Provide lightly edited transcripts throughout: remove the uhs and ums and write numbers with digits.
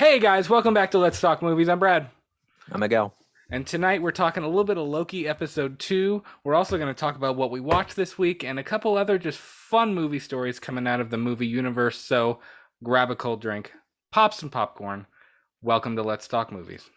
Hey guys, welcome back to Let's Talk Movies. I'm Brad. I'm Miguel. And tonight we're talking a little bit of Loki episode 2. We're also going to talk about what we watched this week and a couple other just fun movie stories coming out of the movie universe. So grab a cold drink, pop some popcorn. Welcome to Let's Talk Movies.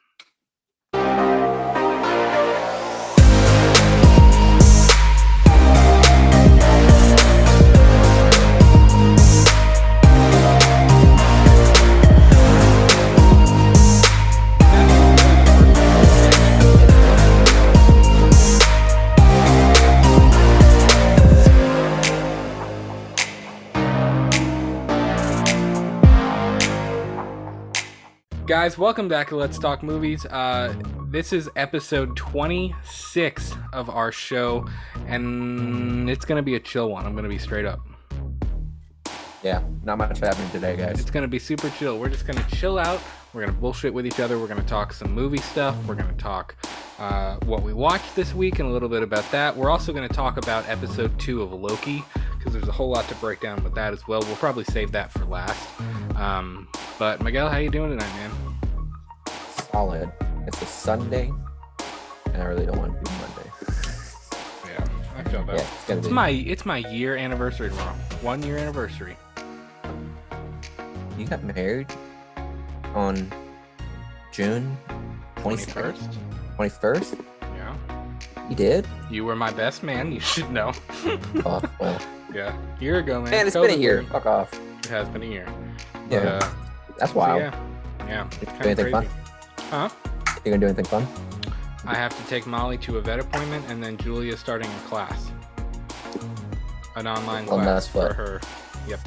Guys, welcome back to Let's Talk Movies. This is episode 26 of our show, and it's going to be a chill one. I'm going to be straight up. Yeah, not much happening today, guys. It's going to be super chill. We're just going to chill out. We're going to bullshit with each other. We're going to talk some movie stuff. We're going to talk what we watched this week and a little bit about that. We're also going to talk about episode 2 of Loki, because there's a whole lot to break down with that as well. We'll probably save that for last. But Miguel, how you doing tonight, man? Solid. It's a Sunday, and I really don't want to do Monday. Yeah, I feel that. Yeah, it's my year anniversary tomorrow. 1 year anniversary. You got married on June 21st. 21st? Yeah. You did? You were my best man. You should know. Oh, well. Yeah, a year ago, man. Man, it's been a year. Fuck off. It has been a year. Yeah. That's wild. So yeah. You do anything fun? Huh? You gonna do anything fun? I have to take Molly to a vet appointment, and then Julia's starting a class. An online class for her. Yep.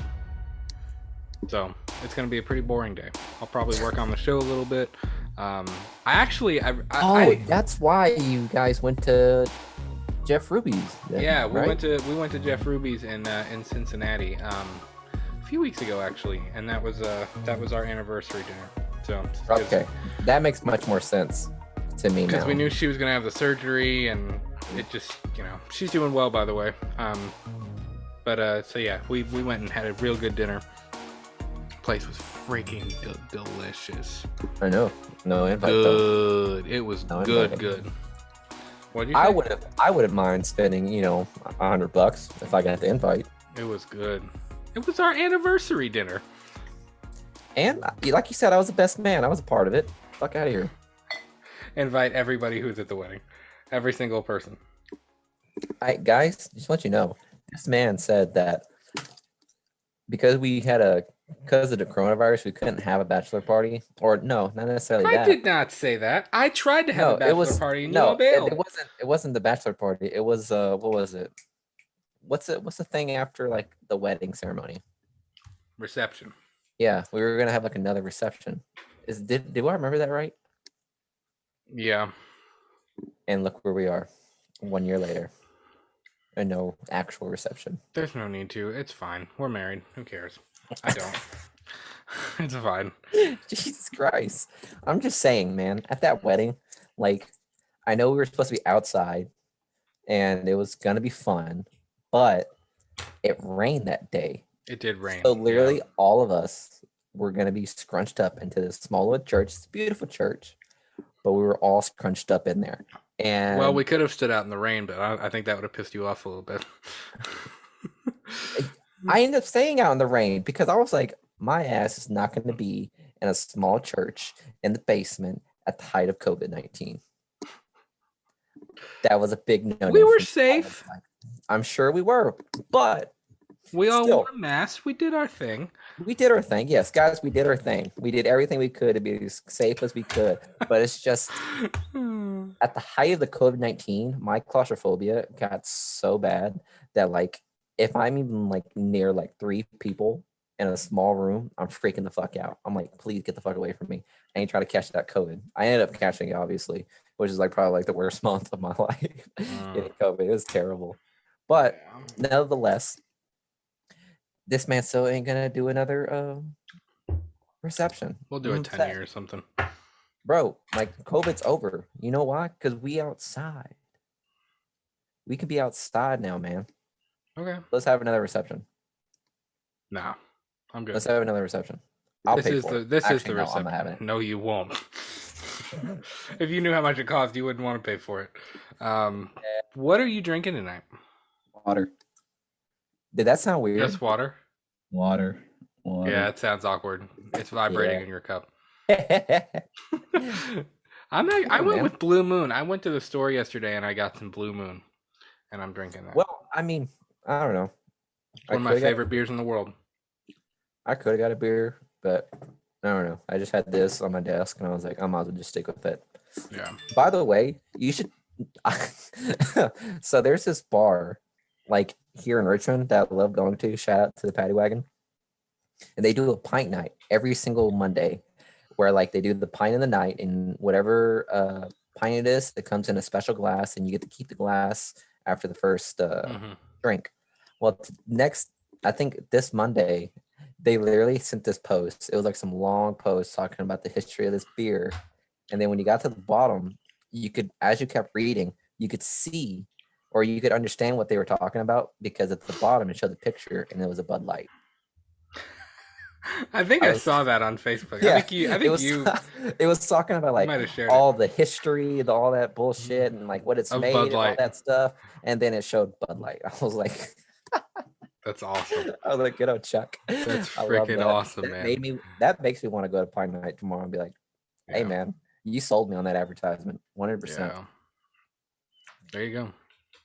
So it's gonna be a pretty boring day. I'll probably work on the show a little bit. That's why you guys went to Jeff Ruby's. Then, yeah, we right? went to Jeff Ruby's in Cincinnati a few weeks ago actually, and that was our anniversary dinner. So okay, that makes much more sense to me now. Because we knew she was gonna have the surgery, and it just, she's doing well, by the way. So yeah, we went and had a real good dinner. Place was freaking delicious. I know. No invite. Good. Though. It was no good. Invite. Good. What'd you say? I wouldn't mind spending, $100 if I got the invite. It was good. It was our anniversary dinner. And like you said, I was the best man. I was a part of it. Fuck out of here. Invite everybody who's at the wedding. Every single person. Guys, just to let you know, this man said that because of the coronavirus, we couldn't have a bachelor party. Or no, not necessarily that. I did not say that. I tried to have a bachelor party and you bailed. It wasn't the bachelor party. It was what was it? What's the thing after like the wedding ceremony? Reception. Yeah, we were gonna have like another reception. Do I remember that right? Yeah. And look where we are, 1 year later, and no actual reception. There's no need to. It's fine. We're married. Who cares? I don't. It's fine. Jesus Christ! I'm just saying, man. At that wedding, like, I know we were supposed to be outside, and it was gonna be fun, but it rained that day. It did rain. So literally all of us were going to be scrunched up into this small little church. It's a beautiful church, but we were all scrunched up in there. And well, we could have stood out in the rain, but I think that would have pissed you off a little bit. I ended up staying out in the rain because I was like, my ass is not going to be in a small church in the basement at the height of COVID-19. That was a big no-no. We were safe. I'm sure we were, but we all wore masks. We did our thing. We did our thing. Yes, guys, we did our thing. We did everything we could to be as safe as we could. But it's just at the height of the COVID-19, my claustrophobia got so bad that like if I'm even like near like 3 people in a small room, I'm freaking the fuck out. I'm like, please get the fuck away from me. I ain't trying to catch that COVID. I ended up catching it, obviously, which is like probably like the worst month of my life. Getting COVID. It was terrible. But nevertheless, this man still ain't gonna do another reception. We'll do a 10-year or something. Bro, like COVID's over. You know why? Because we outside. We can be outside now, man. Okay. Let's have another reception. Nah, I'm good. Let's have another reception. I'll This pay is for the it. this is Actually, the no, I'm not reception. having No, you won't. If you knew how much it cost, you wouldn't want to pay for it. Um, it. what are you drinking tonight? Water, Did that sound weird? Just water? water, Yeah, water. it sounds awkward. It's vibrating Yeah. in your cup. Yeah, I went man. with Blue Moon. I went to the store yesterday and I got some Blue Moon, and I'm drinking that. Well, I mean, I don't know. One of my favorite beers in the world. I could have got a beer, but I don't know. I just had this on my desk, and I was like, I might as well just stick with it. Yeah. By the way, you should. So there's this bar, like here in Richmond, that I love going to. Shout out to the Paddy Wagon, and they do a pint night every single Monday, where like they do the pint in the night, and whatever pint it is, it comes in a special glass, and you get to keep the glass after the first Mhm. drink. Well, next, I think this Monday, they literally sent this post. It was like some long post talking about the history of this beer. And then when you got to the bottom, you could, as you kept reading, you could see or you could understand what they were talking about because at the bottom it showed the picture and it was a Bud Light. I think I saw that on Facebook. Yeah, I think you it was talking about like might have shared all the history, all that bullshit, and like what it's Of made Bud and all Light. that stuff. And then it showed Bud Light. I was like, That's awesome. good old Chuck. That's I love freaking that. awesome, That man. that makes me want to go to Pine Night tomorrow and be like, hey Yeah. man, you sold me on that advertisement, 100%. Yeah. There you go.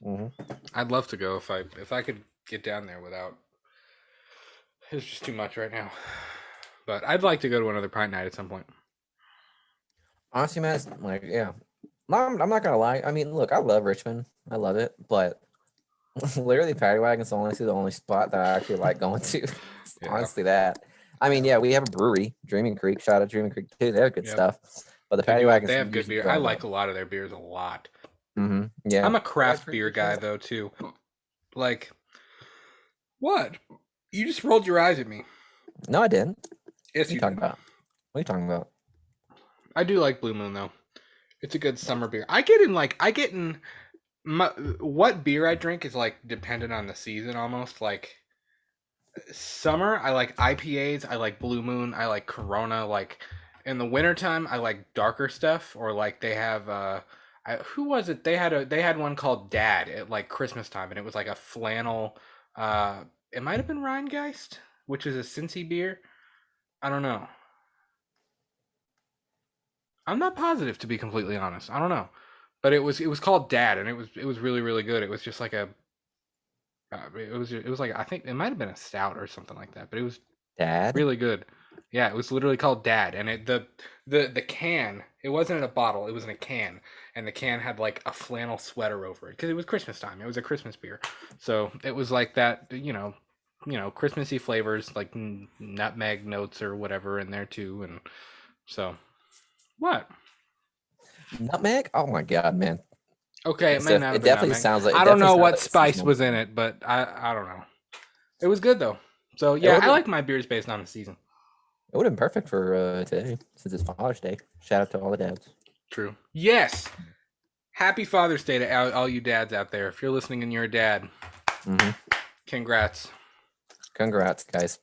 hmm I'd love to go if I could get down there without. It's just too much right now. But I'd like to go to another pint night at some point. Honestly, man, it's like, yeah, I'm not gonna lie. I mean, look, I love Richmond, I love it, but literally, Paddy Wagon's the only spot that I actually like going to. Yeah. Honestly, that. I mean, yeah, we have a brewery, Dreaming Creek. Shout out Dreaming Creek too. They have good Yep. stuff. But the They Paddy do- Wagon's they have good beer. I like a lot of their beers a lot. Yeah, I'm a craft pretty beer good guy stuff. though too. Like, what? You just rolled your eyes at me. No, I didn't. Yes, What are you you talking did. about? What are you talking about? I do like Blue Moon though. It's a good summer beer. I get in what beer I drink is like dependent on the season almost. Like summer, I like IPAs, I like Blue Moon, I like Corona. Like in the wintertime, I like darker stuff. Or like they have who was it? They had one called Dad at like Christmas time, and it was like a flannel. It might have been Rheingeist, which is a Cincy beer. I don't know. I'm not positive, to be completely honest. I don't know, but it was called Dad, and it was really really good. It was just like a it was like I think it might have been a stout or something like that, but it was Dad? really good. Yeah, it was literally called Dad, and the can, it wasn't in a bottle, it was in a can, and the can had like a flannel sweater over it because it was Christmas time. It was a Christmas beer, so it was like that, Christmassy flavors like nutmeg notes or whatever in there too, and so what? Nutmeg? Oh my god, man! Okay, it may not have It been definitely nutmeg. sounds like. I It don't know definitely what sounds like a spice seasonal was in beer. it, but I don't know. It was good though. So yeah, would've I been- like my beers based on the season. It would have been perfect for today since it's Father's Day. Shout out to all the dads. True. Yes. Happy Father's Day to all you dads out there. If you're listening and you're a dad, hmm congrats. Congrats, guys.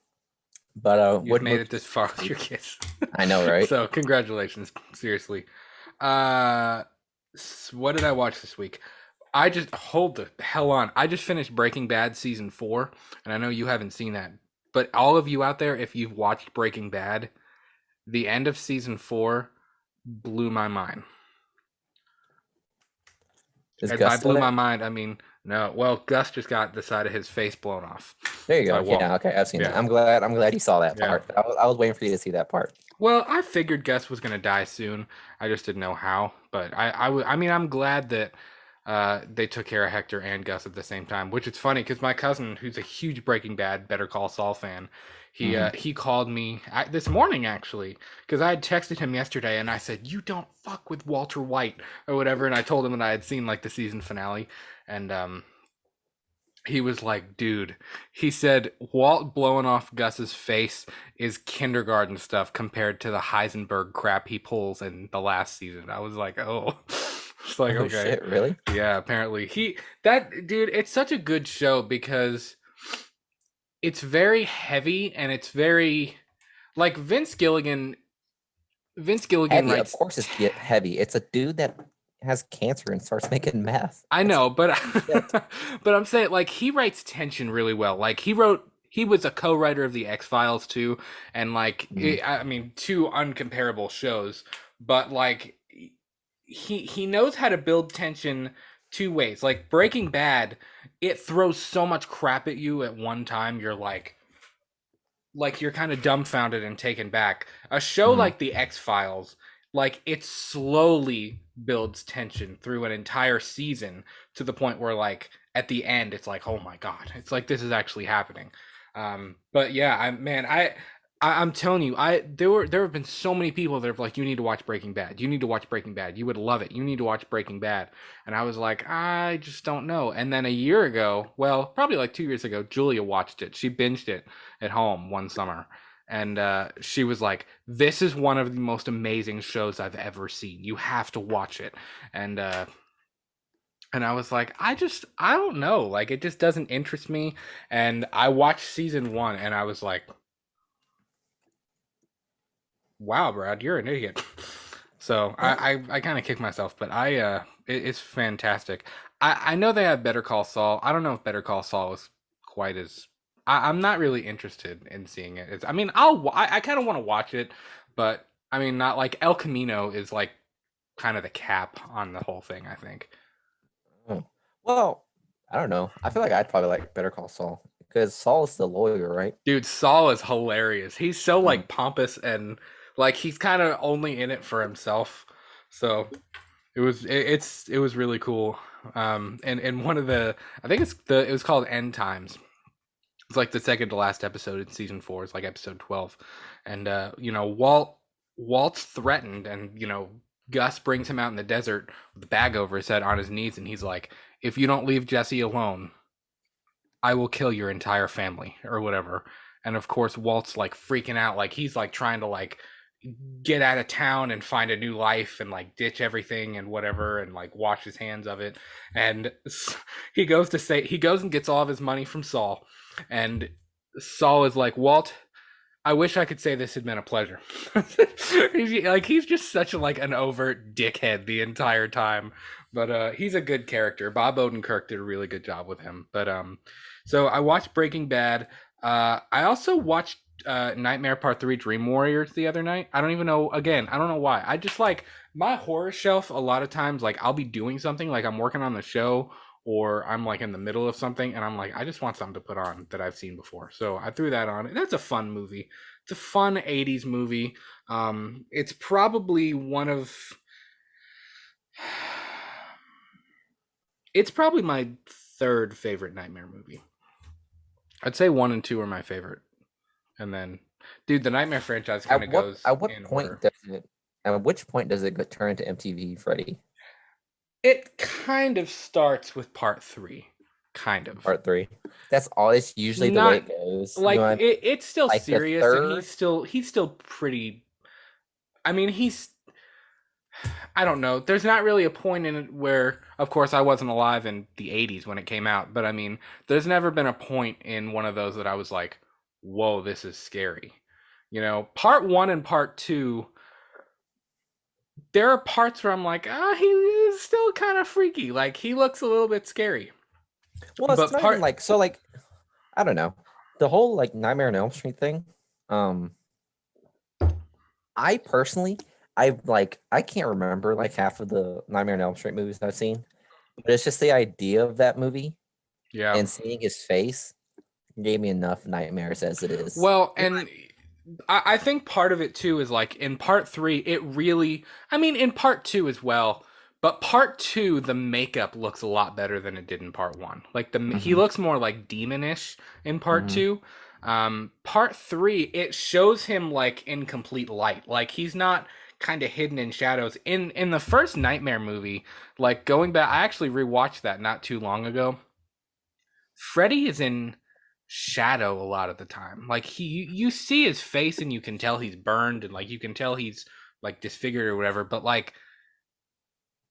But You've made it this far with your kids. I know, right? So congratulations, seriously. What did I watch this week? I just hold the hell on. I just finished Breaking Bad season 4, and I know you haven't seen that, but all of you out there, if you've watched Breaking Bad, the end of season 4 blew my mind. Is And Gus by still blew there? my mind, I mean no. Well, Gus just got the side of his face blown off. There you go. by Walt. Yeah, okay, I've seen that. Yeah. I'm glad you saw that Yeah. part. I was waiting for you to see that part. Well, I figured Gus was gonna die soon. I just didn't know how. But I mean, I'm glad that they took care of Hector and Gus at the same time. Which is funny because my cousin, who's a huge Breaking Bad, Better Call Saul fan, he called me this morning actually because I had texted him yesterday and I said, "You don't fuck with Walter White" or whatever, and I told him that I had seen like the season finale, and he was like, dude, he said Walt blowing off Gus's face is kindergarten stuff compared to the Heisenberg crap he pulls in the last season. I was like, oh, it's like, Oh, okay. shit, really? Yeah, apparently. Dude, it's such a good show because it's very heavy and it's very, like Vince Gilligan Heavy, of writes. course, it's heavy. It's a dude that has cancer and starts making meth. I That's know, but shit. but I'm saying like he writes tension really well. Like he was a co-writer of the X-Files too, and like Mhm. I mean two uncomparable shows, but like he knows how to build tension two ways. Like Breaking Bad, it throws so much crap at you at one time. You're like you're kind of dumbfounded and taken back. A show Mhm. like the X-Files, like it slowly builds tension through an entire season to the point where like at the end it's like, oh my god, it's like this is actually happening. But yeah, I'm telling you, there have been so many people that have like, you need to watch Breaking Bad. You need to watch Breaking Bad. You would love it. You need to watch Breaking Bad. And I was like, I just don't know. And then a year ago, well, probably like 2 years ago, Julia watched it. She binged it at home one summer, and she was like, "This is one of the most amazing shows I've ever seen. You have to watch it." And and I was like, I don't know, like it just doesn't interest me. And I watched season one, and I was like, wow, Brad, you're an idiot. So I kind of kicked myself, but it's fantastic. I know they have Better Call Saul. I don't know if Better Call Saul is quite as. I'm not really interested in seeing it. I mean, I kind of want to watch it, but I mean, not like El Camino is like kind of the cap on the whole thing, I think. Oh. Well, I don't know. I feel like I'd probably like Better Call Saul because Saul is the lawyer, right? Dude, Saul is hilarious. He's so Mm. like pompous and like he's kind of only in it for himself. So it was really cool. And one of the, I think it was called End Times. It's like the second to last episode in season 4. It's like episode 12. And you know, Walt's threatened, and you know, Gus brings him out in the desert with the bag over his head on his knees, and he's like, if you don't leave Jesse alone, I will kill your entire family or whatever. And of course, Walt's like freaking out, like he's like trying to like get out of town and find a new life and like ditch everything and whatever and like wash his hands of it. And he goes and gets all of his money from Saul. And Saul is like, Walt, I wish I could say this had been a pleasure. He's just such a like an overt dickhead the entire time. But he's a good character. Bob Odenkirk did a really good job with him. But so I watched Breaking Bad. I also watched Nightmare Part 3 Dream Warriors the other night. I don't even know, again, I don't know why. I just like my horror shelf a lot of times, like I'll be doing something, like I'm working on the show or I'm like in the middle of something and I'm like, I just want something to put on that I've seen before. So I threw that on. And that's a fun movie. It's a fun 80s movie. It's probably one of it's probably my third favorite Nightmare movie. I'd say 1 and 2 are my favorite. And then, dude, the Nightmare franchise kind of goes At what in point order. does it? At which point does it turn to MTV, Freddy? It kind of starts with part 3, kind of. Part 3. That's all. It's usually the way Not it goes. You like know what I mean? it's still Like the serious, and third. he's still pretty. I mean, I don't know. There's not really a point in it where, of course, I wasn't alive in the '80s when it came out, but I mean, there's never been a point in one of those that I was like, "Whoa, this is scary." You know, part 1 and part 2, there are parts where I'm like, ah, he is still kind of freaky. Like he looks a little bit scary. Well, it's But not even like so. Like I don't know. The whole like Nightmare on Elm Street thing. I personally, I can't remember like half of the Nightmare on Elm Street movies I've seen, but it's just the idea of that movie yeah. and seeing his face gave me enough nightmares as it is. Well, and I think part of it too is like in part 3, it really, I mean, in part 2 as well, but part 2, the makeup looks a lot better than it did in part 1. Like he Mhm. looks more like demonish in part Mhm. 2. Part 3, it shows him like in complete light. Like he's not kind of hidden in shadows. In the first Nightmare movie, like going back, I actually rewatched that not too long ago. Freddy is in shadow a lot of the time. Like you see his face and you can tell he's burned and like you can tell he's like disfigured or whatever, but like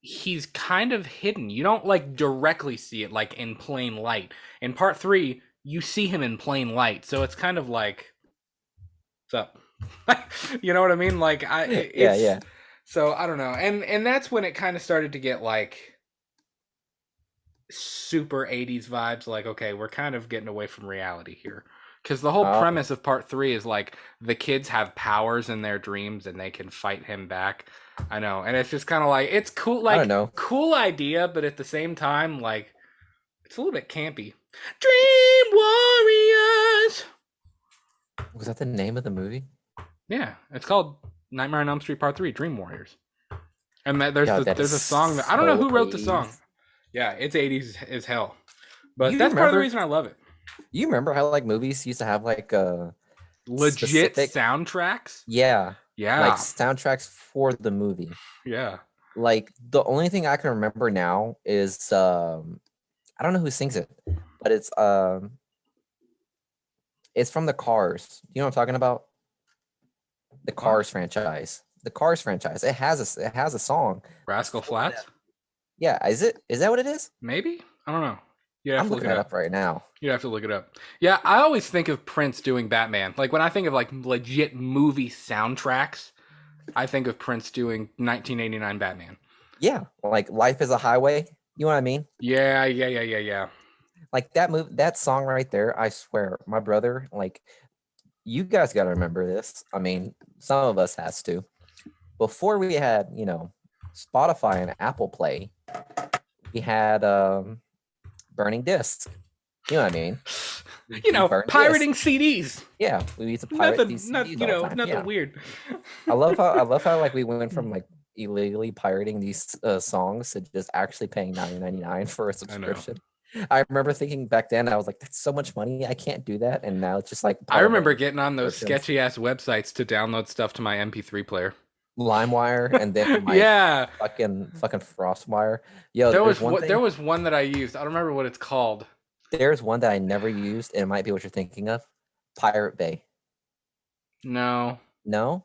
he's kind of hidden. You don't like directly see it like in plain light. In part 3, you see him in plain light. So it's kind of like, what's up? You know what I mean? Like Yeah, it's yeah. so I don't know. And that's when it kind of started to get like super 80s vibes, like, okay, we're kind of getting away from reality here. Because the whole Oh, premise of part three is like the kids have powers in their dreams and they can fight him back. I know. And it's just kind of like, it's cool, I don't like, know. cool idea, but at the same time, like, it's a little bit campy. Dream Warriors! Was that the name of the movie? Yeah, it's called Nightmare on Elm Street Part 3, Dream Warriors. And Yeah, that is there's a song that I don't know so who wrote the song. 80s. Yeah, it's 80s as hell. But You that's part of the remember? reason I love it. You remember how like movies used to have like Legit specific, soundtracks. yeah, like Yeah, soundtracks for the movie. yeah. Like the only thing I can remember now is I don't know who sings it, but it's from the Cars. You know what I'm talking about? The Cars franchise. The Cars franchise. It has a song. Rascal Flats. Yeah, is that what it is? Maybe, I don't know. You'd have I'm to look looking it that up. up right now. You'd have to look it up. Yeah, I always think of Prince doing Batman. Like when I think of like legit movie soundtracks, I think of Prince doing 1989 Batman. Yeah, like Life is a Highway. You know what I mean? Yeah. Like that song right there, I swear, my brother, like you guys got to remember this. I mean, some of us has to. Before we had, Spotify and Apple Play, we had burning discs. You know what I mean? You know, Burn pirating discs. CDs. Yeah, we used to pirate Nothing, these not CDs you all the know, time. nothing Yeah, weird. I love how like we went from like illegally pirating these songs to just actually paying $9.99 for a I know. subscription. I remember thinking back then, I was like, that's so much money. I can't do that. And now it's just like I part of remember our getting on those subscriptions. sketchy ass websites to download stuff to my MP3 player. LimeWire and then my Yeah, fucking FrostWire. Yo, there was one that I used. I don't remember what it's called. there's one that I never used, and it might be what you're thinking of. Pirate Bay. No, No?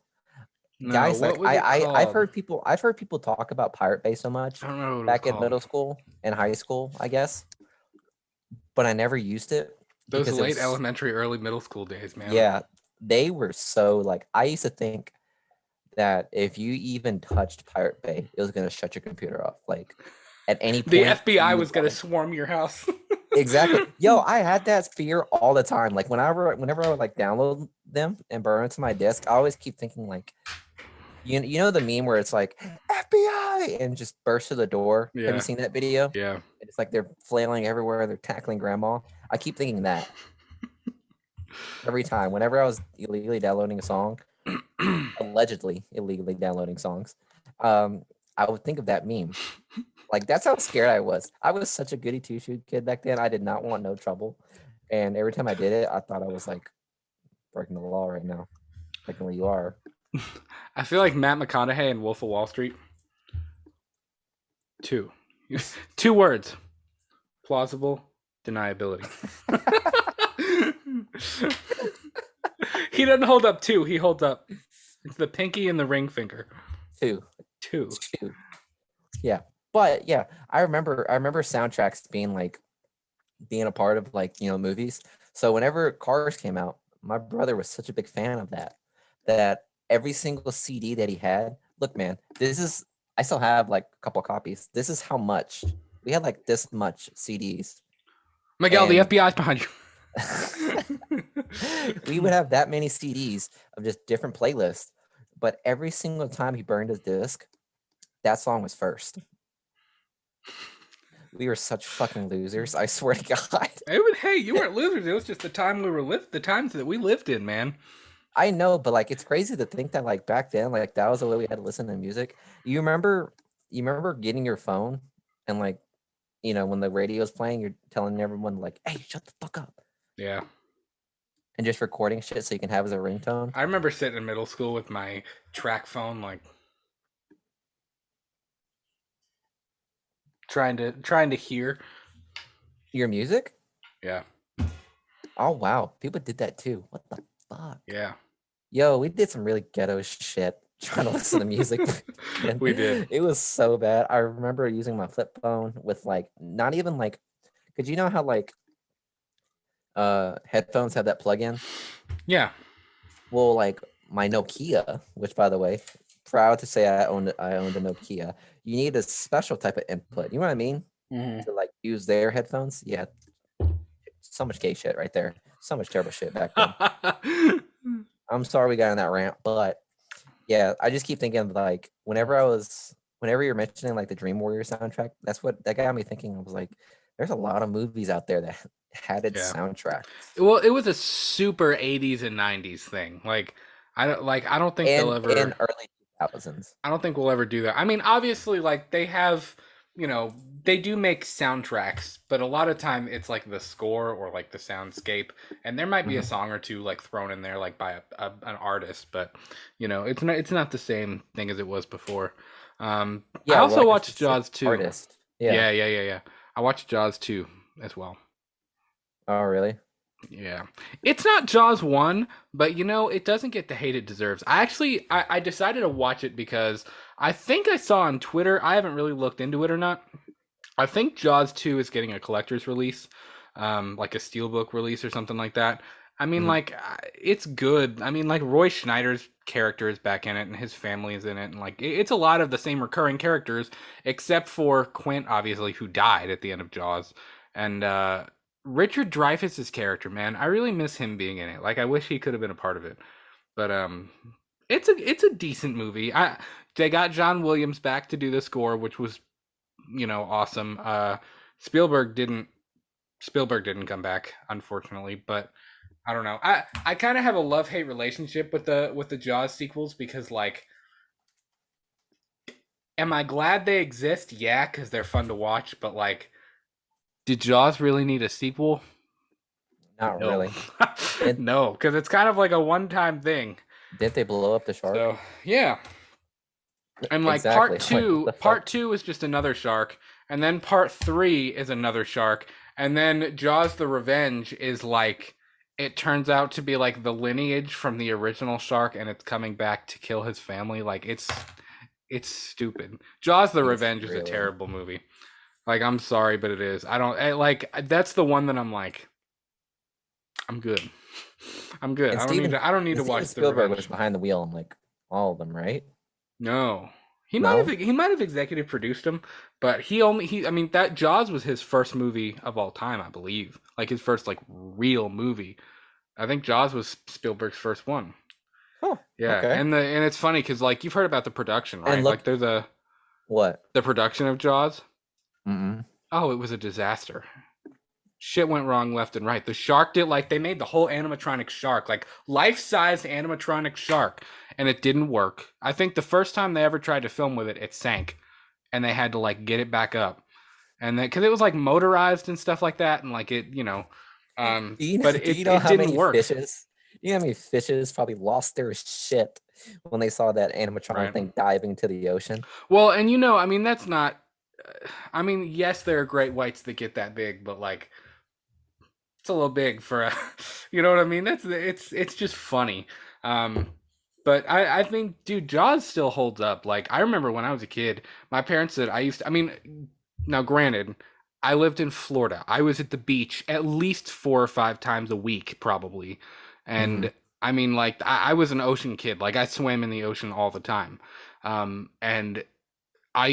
no. Guys, What like was it I've called? heard people talk about Pirate Bay so much I don't remember what it was back in called. middle school and high school, I guess. But I never used it Those because it late was elementary, early middle school days, man. yeah, they were so like I used to think that if you even touched Pirate Bay, it was gonna shut your computer off. Like at any The point FBI you was would gonna die. swarm your house. Exactly. Yo, I had that fear all the time. Like whenever I would like download them and burn it to my disk, I always keep thinking like you know the meme where it's like FBI and just burst to the door. Have Yeah, you seen that video? yeah. It's like they're flailing everywhere, they're tackling grandma. I keep thinking that every time. Whenever I was illegally downloading a song, allegedly illegally downloading songs, I would think of that meme. Like that's how scared I was. I was such a goody two shoe kid back then. I did not want no trouble, and every time I did it, I thought I was like breaking the law right now. Technically, you are. I feel like Matt McConaughey in Wolf of Wall Street. Two words: plausible deniability. He doesn't hold up two. He holds up. It's the pinky and the ring finger. Two. Two. Yeah, but yeah, I remember soundtracks being a part of like movies. So whenever Cars came out, my brother was such a big fan of that every single CD that he had. Look, man, I still have like a couple copies. This is how much we had, like this much CDs. Miguel, the And FBI's behind you. we would have that many CDs of just different playlists, but every single time he burned his disc, that song was first. We were such fucking losers. I swear to God. Hey, you weren't losers. It was just the times that we lived in, man. I know, but like it's crazy to think that like back then, like that was the way we had to listen to music. You remember getting your phone and like, when the radio's playing, you're telling everyone like, "Hey, shut the fuck up," Yeah. and just recording shit so you can have as a ringtone. I remember sitting in middle school with my track phone, like trying to hear. Your music? Yeah. Oh wow, people did that too. What the fuck? Yeah. Yo, we did some really ghetto shit trying to listen to music. And We did. It was so bad. I remember using my flip phone with like not even like, because you know how like headphones have that plug-in. Yeah. Well, like my Nokia, which by the way, proud to say I owned a Nokia. You need a special type of input. You know what I mean? To like use their headphones. Yeah, so much gay shit right there. So much terrible shit back then. I'm sorry we got on that rant, but yeah, I just keep thinking like whenever you're mentioning like the Dream Warrior soundtrack, that got me thinking. I was like, there's a lot of movies out there that had its soundtrack. Well, it was a super 80s and 90s thing. Like I don't think they'll ever in early 2000s. I don't think we'll ever do that. I mean, obviously like they have, they do make soundtracks, but a lot of time it's like the score or like the soundscape, and there might be a song or two like thrown in there like by an artist, but it's not the same thing as it was before. I also watched Jaws 2. Artist. Yeah. I watched Jaws 2 as well. Oh, really? Yeah. It's not Jaws 1, but it doesn't get the hate it deserves. I decided to watch it because I think I saw on Twitter, I haven't really looked into it or not. I think Jaws 2 is getting a collector's release, like a steelbook release or something like that. I mean, like, it's good. I mean, like, Roy Schneider's character is back in it, and his family is in it, and, like, it's a lot of the same recurring characters, except for Quint, obviously, who died at the end of Jaws. And, Richard Dreyfuss's character, man, I really miss him being in it. Like, I wish he could have been a part of it. But, it's a decent movie. They got John Williams back to do the score, which was, awesome. Spielberg didn't come back, unfortunately, but I don't know. I kind of have a love-hate relationship with the Jaws sequels because, like, am I glad they exist? Yeah, because they're fun to watch, but, like, did Jaws really need a sequel? Not really. No, because it's kind of like a one-time thing. Didn't they blow up the shark? So, yeah. And like exactly. part two is just another shark, and then part 3 is another shark, and then Jaws the Revenge is like, it turns out to be like the lineage from the original shark, and it's coming back to kill his family. Like, it's stupid. Jaws the Revenge is a terrible movie. Like, I'm sorry, but it is. That's the one that I'm like, I'm good. I'm good. I don't need to watch Spielberg the Revenge. was behind the wheel on like all of them, right? No. He might have executive produced them, but that Jaws was his first movie of all time, I believe. Like, his first like real movie. I think Jaws was Spielberg's first one. Oh, yeah. Okay. And it's funny because like you've heard about the production, right? And look, like there's the production of Jaws. Oh, it was a disaster. Shit went wrong left and right. The shark they made the whole animatronic shark, like life-sized animatronic shark, and it didn't work. I think the first time they ever tried to film with it, it sank, and they had to like get it back up, and then because it was like motorized and stuff like that, and like it, do you know it didn't work. Fishes? You know how many fishes probably lost their shit when they saw that animatronic thing diving into the ocean? Well, and that's not. Yes, there are great whites that get that big, but like, it's a little big for a, you know what I mean? It's just funny. But I think, dude, Jaws still holds up. Like, I remember when I was a kid, my parents said now granted, I lived in Florida. I was at the beach at least 4 or 5 times a week, probably. And I was an ocean kid. Like, I swam in the ocean all the time. And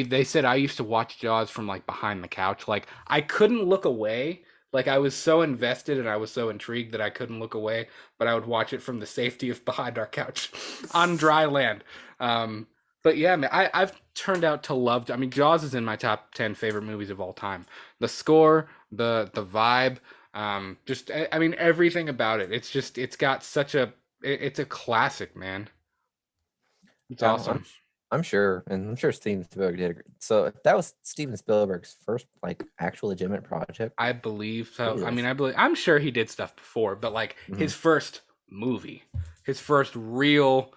they said I used to watch Jaws from like behind the couch. Like, I couldn't look away. Like, I was so invested and I was so intrigued that I couldn't look away, but I would watch it from the safety of behind our couch on dry land. But yeah, man, I've turned out to love. Jaws is in my top 10 favorite movies of all time. The score, the vibe, everything about it. It's got it's a classic, man. It's awesome. I'm sure Steven Spielberg did. So that was Steven Spielberg's first like actual legitimate project. I believe so. I'm sure he did stuff before, but like his first movie, his first real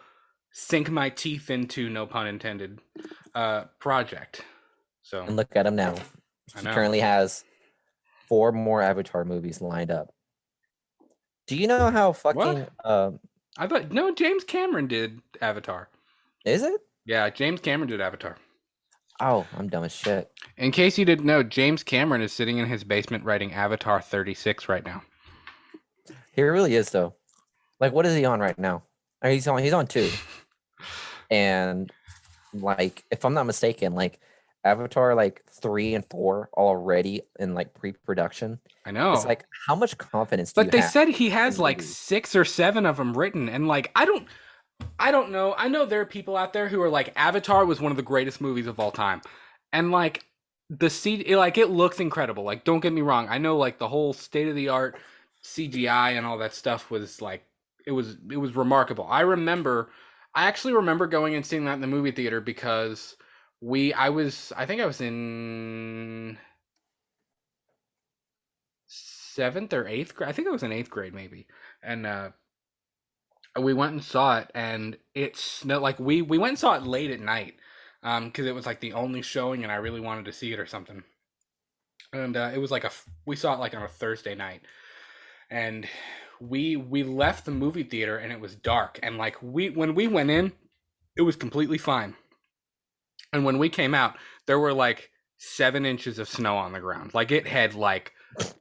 sink my teeth into, no pun intended, project. So, and look at him now. He currently has 4 more Avatar movies lined up. Do you know how fucking? I thought no. James Cameron did Avatar. Is it? Yeah, James Cameron did Avatar. Oh, I'm dumb as shit. In case you didn't know, James Cameron is sitting in his basement writing Avatar 36 right now. He really is, though. Like, what is he on right now? He's on two, and like if I'm not mistaken, like Avatar like 3 and 4 already in like pre-production. I It's know. like how much confidence do But you they have said he in has like movies? 6 or 7 of them written, and like I don't know. I know there are people out there who are like Avatar was one of the greatest movies of all time, and like like it looks incredible. Like don't get me wrong. I know like the whole state of the art CGI and all that stuff was like it was remarkable. I actually remember going and seeing that in the movie theater because I think I was in seventh or eighth grade. I think I was in eighth grade maybe, and we went and saw it, and it snowed. Like we went and saw it late at night, because it was like the only showing, and I really wanted to see it or something. And it was like we saw it like on a Thursday night, and we left the movie theater, and it was dark, and like when we went in, it was completely fine, and when we came out, there were like 7 inches of snow on the ground. Like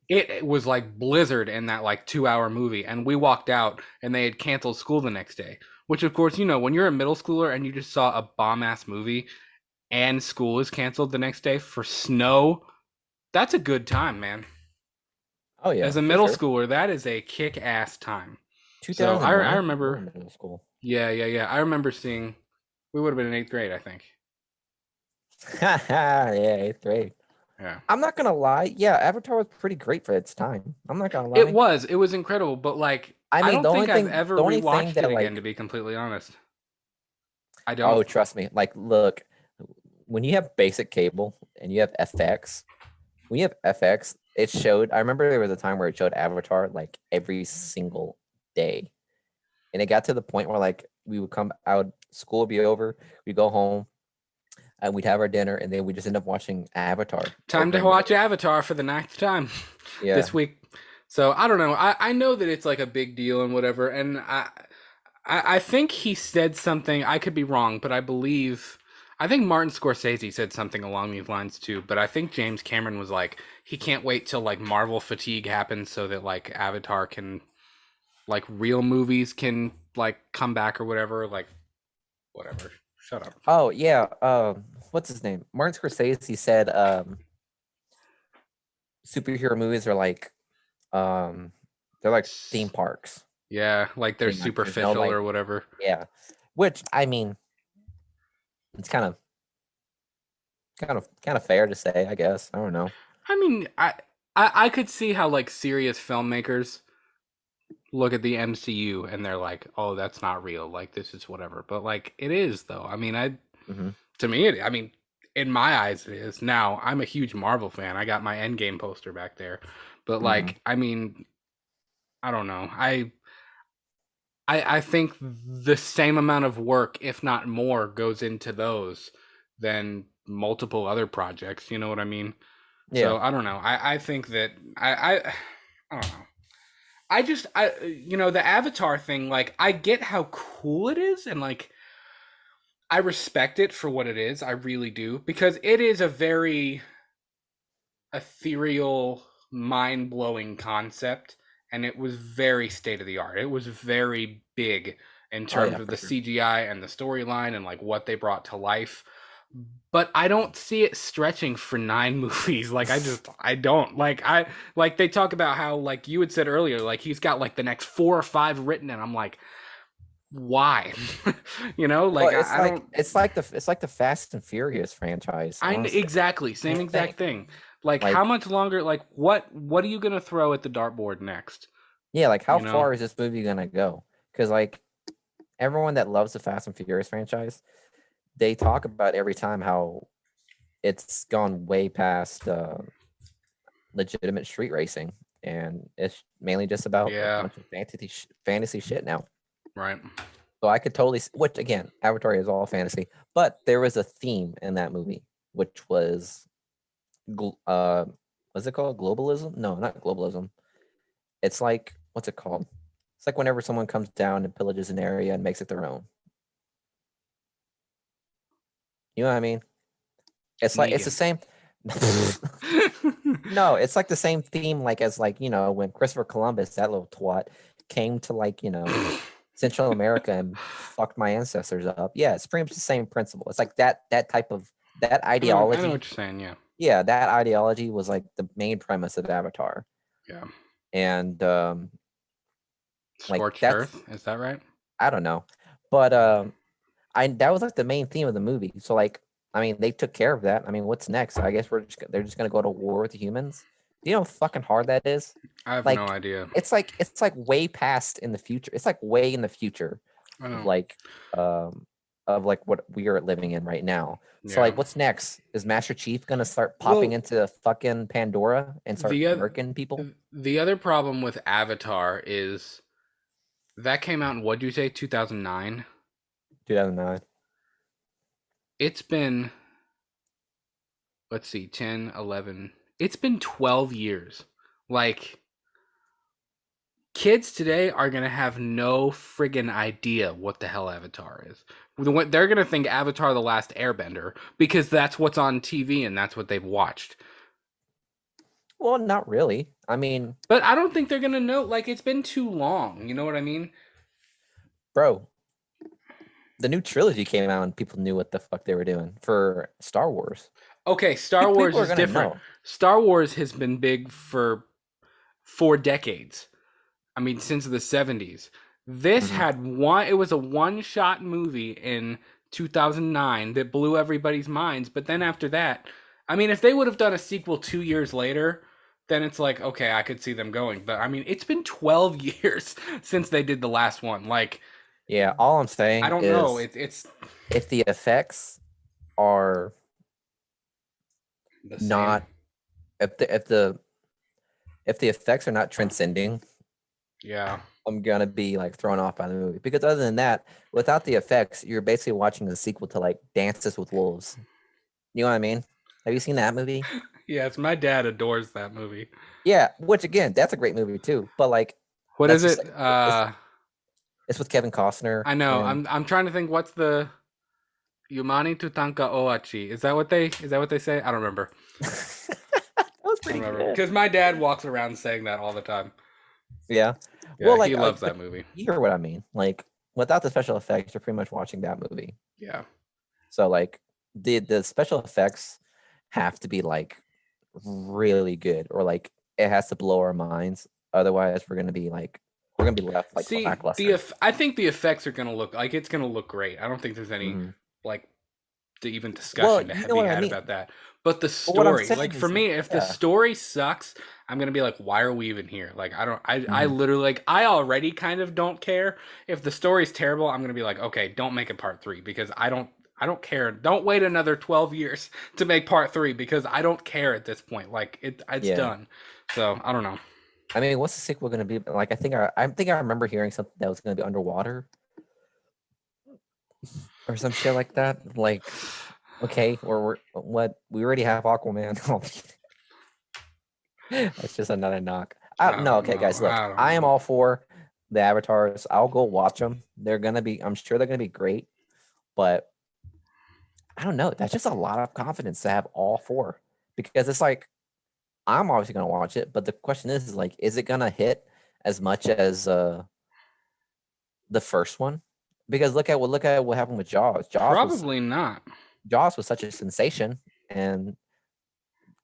it was like blizzard in that like 2 hour movie, and we walked out and they had canceled school the next day, which of course, when you're a middle schooler and you just saw a bomb ass movie and school is canceled the next day for snow, that's a good time, man. Oh yeah, As a for middle sure. schooler, that is a kick ass time. So I 2009. We were remember, in middle school. yeah, I remember seeing, we would have been in eighth grade, I think. Yeah, eighth grade. Yeah. I'm not gonna lie. Yeah, Avatar was pretty great for its time. I'm not gonna It lie. was. It was incredible, but like I I mean, don't think I've the ever only thing rewatched it that again, to like, be completely honest. I oh, don't. trust me. Like, look, when you have basic cable and you have FX, when you have FX, it showed. I remember there was a time where it showed Avatar like every single day, and it got to the point where like we would come out, school would be over, we go home, and we'd have our dinner, and then we just end up watching Avatar Time over to and watch over. Avatar for the ninth time Yeah. this week. So I don't know. I know that it's like a big deal and whatever, and I think he said something. I could be wrong, but I think Martin Scorsese said something along these lines too. But I think James Cameron was like he can't wait till like Marvel fatigue happens so that like Avatar can like real movies can like come back or whatever. Like whatever. Shut up. Oh yeah. What's his name? Martin Scorsese said superhero movies are like they're like theme parks. Yeah, like they're Pretty much. There's no superficial like, or whatever. yeah. Which I mean, it's kind of fair to say, I guess. I don't know. I mean, I could see how like serious filmmakers look at the MCU and they're like, "Oh, that's not real. Like this is whatever." But like it is though. I mean, Hmm. to me I mean, in my eyes it is. Now, I'm a huge Marvel fan. I got my Endgame poster back there. But Hmm. like, I mean, I don't know. I think the same amount of work, if not more, goes into those than multiple other projects. You know what I mean? Yeah. So I don't know. I think that I don't know. The Avatar thing, like I get how cool it is, and like I respect it for what it is. I really do, because it is a very ethereal, mind blowing concept, and it was very state of the art. It was very big in Oh yeah, terms of for the sure. CGI and the storyline and like what they brought to life. But I don't see it stretching for 9 movies. Like I don't like they talk about how like you had said earlier, like he's got like the next 4 or 5 written, and I'm like, why? Well, Like it's I like don't. it's like the Fast and Furious franchise, honestly. Exactly same Same thing. exact thing. Like how Like, much longer? Like what are you gonna throw at the dartboard next? yeah, like how You know? far is this movie gonna go? Because like everyone that loves the Fast and Furious franchise, they talk about every time how it's gone way past legitimate street racing, and it's mainly just about a Yeah, bunch of fantasy shit now. right. So I could totally, which again, Avatar is all fantasy, but there was a theme in that movie, which was, what's it called? Globalism? No, not globalism. It's like, what's it called? It's like whenever someone comes down and pillages an area and makes it their own. You know what I mean? It's the Negan. same. No, it's like the same theme, like as like when Christopher Columbus, that little twat, came to Central America and fucked my ancestors up. Yeah, it's pretty much the same principle. It's like that type of that I know what ideology. you're saying. Yeah. Yeah, that ideology was like the main premise of Avatar. Yeah. And like Scorched that's Earth. Is that right? I don't know. But I that was like the main theme of the movie. So like I mean they took care of that. I mean what's next? I guess they're just gonna go to war with the humans. You know how fucking hard that is? I have Like no idea. it's like way past in the future. It's like way in the future I of know. like what we are living in right now. So Yeah. like what's next? Is Master Chief gonna start popping Well, into fucking Pandora and start the other murking people? the other problem with Avatar is that came out in, what'd you say, 2009? 2009. It's been, let's see, 10, 11. It's been 12 years. Like, kids today are going to have no friggin' idea what the hell Avatar is. They're going to think Avatar: The Last Airbender because that's what's on TV and that's what they've watched. Well, not really. I mean, But I don't think they're going to know. Like, it's been too long. You know what I mean? bro, the new trilogy came out and people knew what the fuck they were doing for Star Wars. Okay, Star People Wars are is gonna different. know. Star Wars has been big for 4 decades. I mean, since the 70s. This Mhm. had one, it was a one-shot movie in 2009 that blew everybody's minds. But then after that, I mean, if they would have done a sequel 2 years later, then it's like, okay, I could see them going. But I mean, it's been 12 years since they did the last one. Like, Yeah, all I'm I saying don't know. is It's if the effects are the same. not if the effects are not transcending, Yeah. I'm gonna be like thrown off by the movie. Because other than that, without the effects, you're basically watching the sequel to like Dances with Wolves. You know what I mean? Have you seen that movie? Yes, my dad adores that movie. Yeah, which again, that's a great movie too. But like What that's is just it? like it's with Kevin Costner I know. and I'm trying to think what's the Yumani Tutanka Oachi. Is that what they say? I don't remember. that was I don't pretty remember. good. Because my dad walks around saying that all the time. Yeah. Yeah, Well, he like, loves but that movie. you hear what I mean. Like, without the special effects, you're pretty much watching that movie. Yeah. So, like, the special effects have to be like really good, or like it has to blow our minds. Otherwise, we're gonna be left like See, lackluster. I think the effects are gonna look like it's gonna look great. I don't think there's any Mhm. like even Well, discussion you to know be what I had mean. about that. But the But what I'm story, like saying for is, like, me, if the yeah. story sucks, I'm gonna be like, why are we even here? Like I Mhm. literally, like, I already kind of don't care. If the story's terrible, I'm gonna be like, okay, don't make a part 3 because I don't care. Don't wait another 12 years to make part 3 because I don't care at this point. Like it's Yeah. done. So I don't know. I mean, what's the sequel gonna be? Like, I think I remember hearing something that was gonna be underwater or some shit like that. Like, okay, or what? We already have Aquaman. That's just another knock. I No, don't okay, know. guys, look, I don't I am know. all for the avatars. I'll go watch them. They're gonna be. I'm sure they're gonna be great, but I don't know. That's just a lot of confidence to have all four because it's like I'm obviously gonna watch it, but the question is like, is it gonna hit as much as the first one? Because look at what happened with Jaws. Probably not. Jaws was such a sensation, and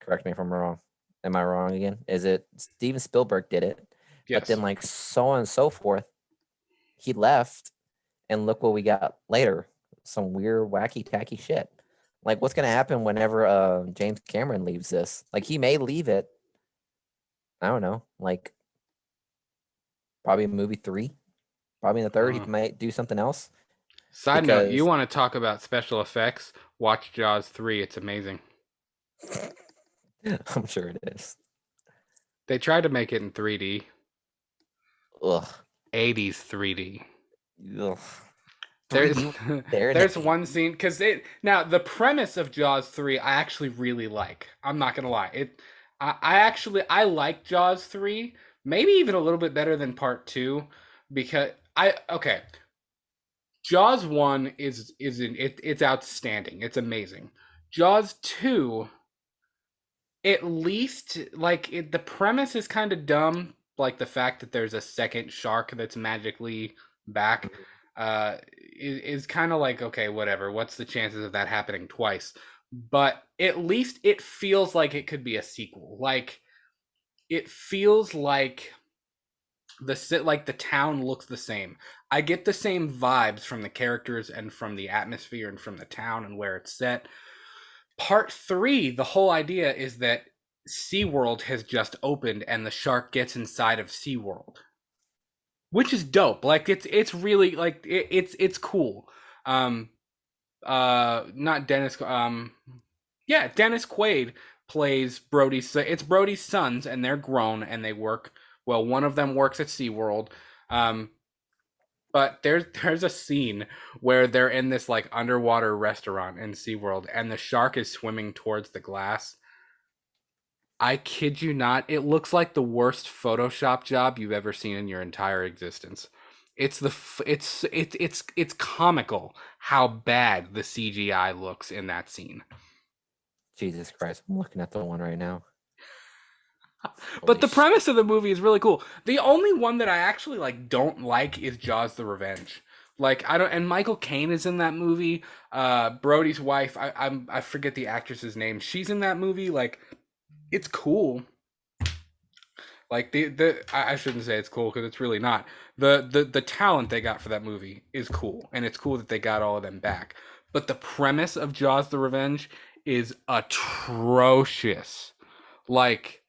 correct me if I'm wrong. Am I wrong again? Is it Steven Spielberg did it, but Yes. then like so on and so forth, he left, and look what we got later. Some weird, wacky, tacky shit. Like what's gonna happen whenever James Cameron leaves this? Like he may leave it. I don't know. Like probably movie 3, probably in the third he Uh, might do something else Side note, you because want to talk about special effects? Watch Jaws 3. It's amazing. I'm sure it is. They tried to make it in 3D. Ugh. 80s 3D. Ugh. There's 3D there in there's the one scene because it now the premise of Jaws 3 I actually really like. I'm not gonna lie. I like Jaws 3, maybe even a little bit better than part 2 because Jaws 1 it's outstanding. It's amazing. Jaws 2, at least the premise is kind of dumb, like the fact that there's a second shark that's magically back, is kind of like, okay, whatever. What's the chances of that happening twice? But at least it feels like it could be a sequel. Like it feels like the town looks the same. I get the same vibes from the characters and from the atmosphere and from the town and where it's set. Part 3, the whole idea is that SeaWorld has just opened and the shark gets inside of SeaWorld, which is dope. Like it's really like it's cool. Um not Dennis yeah, Dennis Quaid plays Brody's, it's Brody's sons and they're grown and they work, well, one of them works at SeaWorld. Um but there's a scene where they're in this like underwater restaurant in SeaWorld and the shark is swimming towards the glass. I kid you not, it looks like the worst Photoshop job you've ever seen in your entire existence. It's comical how bad the CGI looks in that scene. Jesus Christ, I'm looking at the one right now. But the premise of the movie is really cool. The only one that I actually like don't like is Jaws the Revenge. Like I don't, and Michael Caine is in that movie. Brody's wife, I forget the actress's name. She's in that movie. Like it's cool. Like I shouldn't say it's cool because it's really not. The talent they got for that movie is cool, and it's cool that they got all of them back. But the premise of Jaws the Revenge is atrocious. Like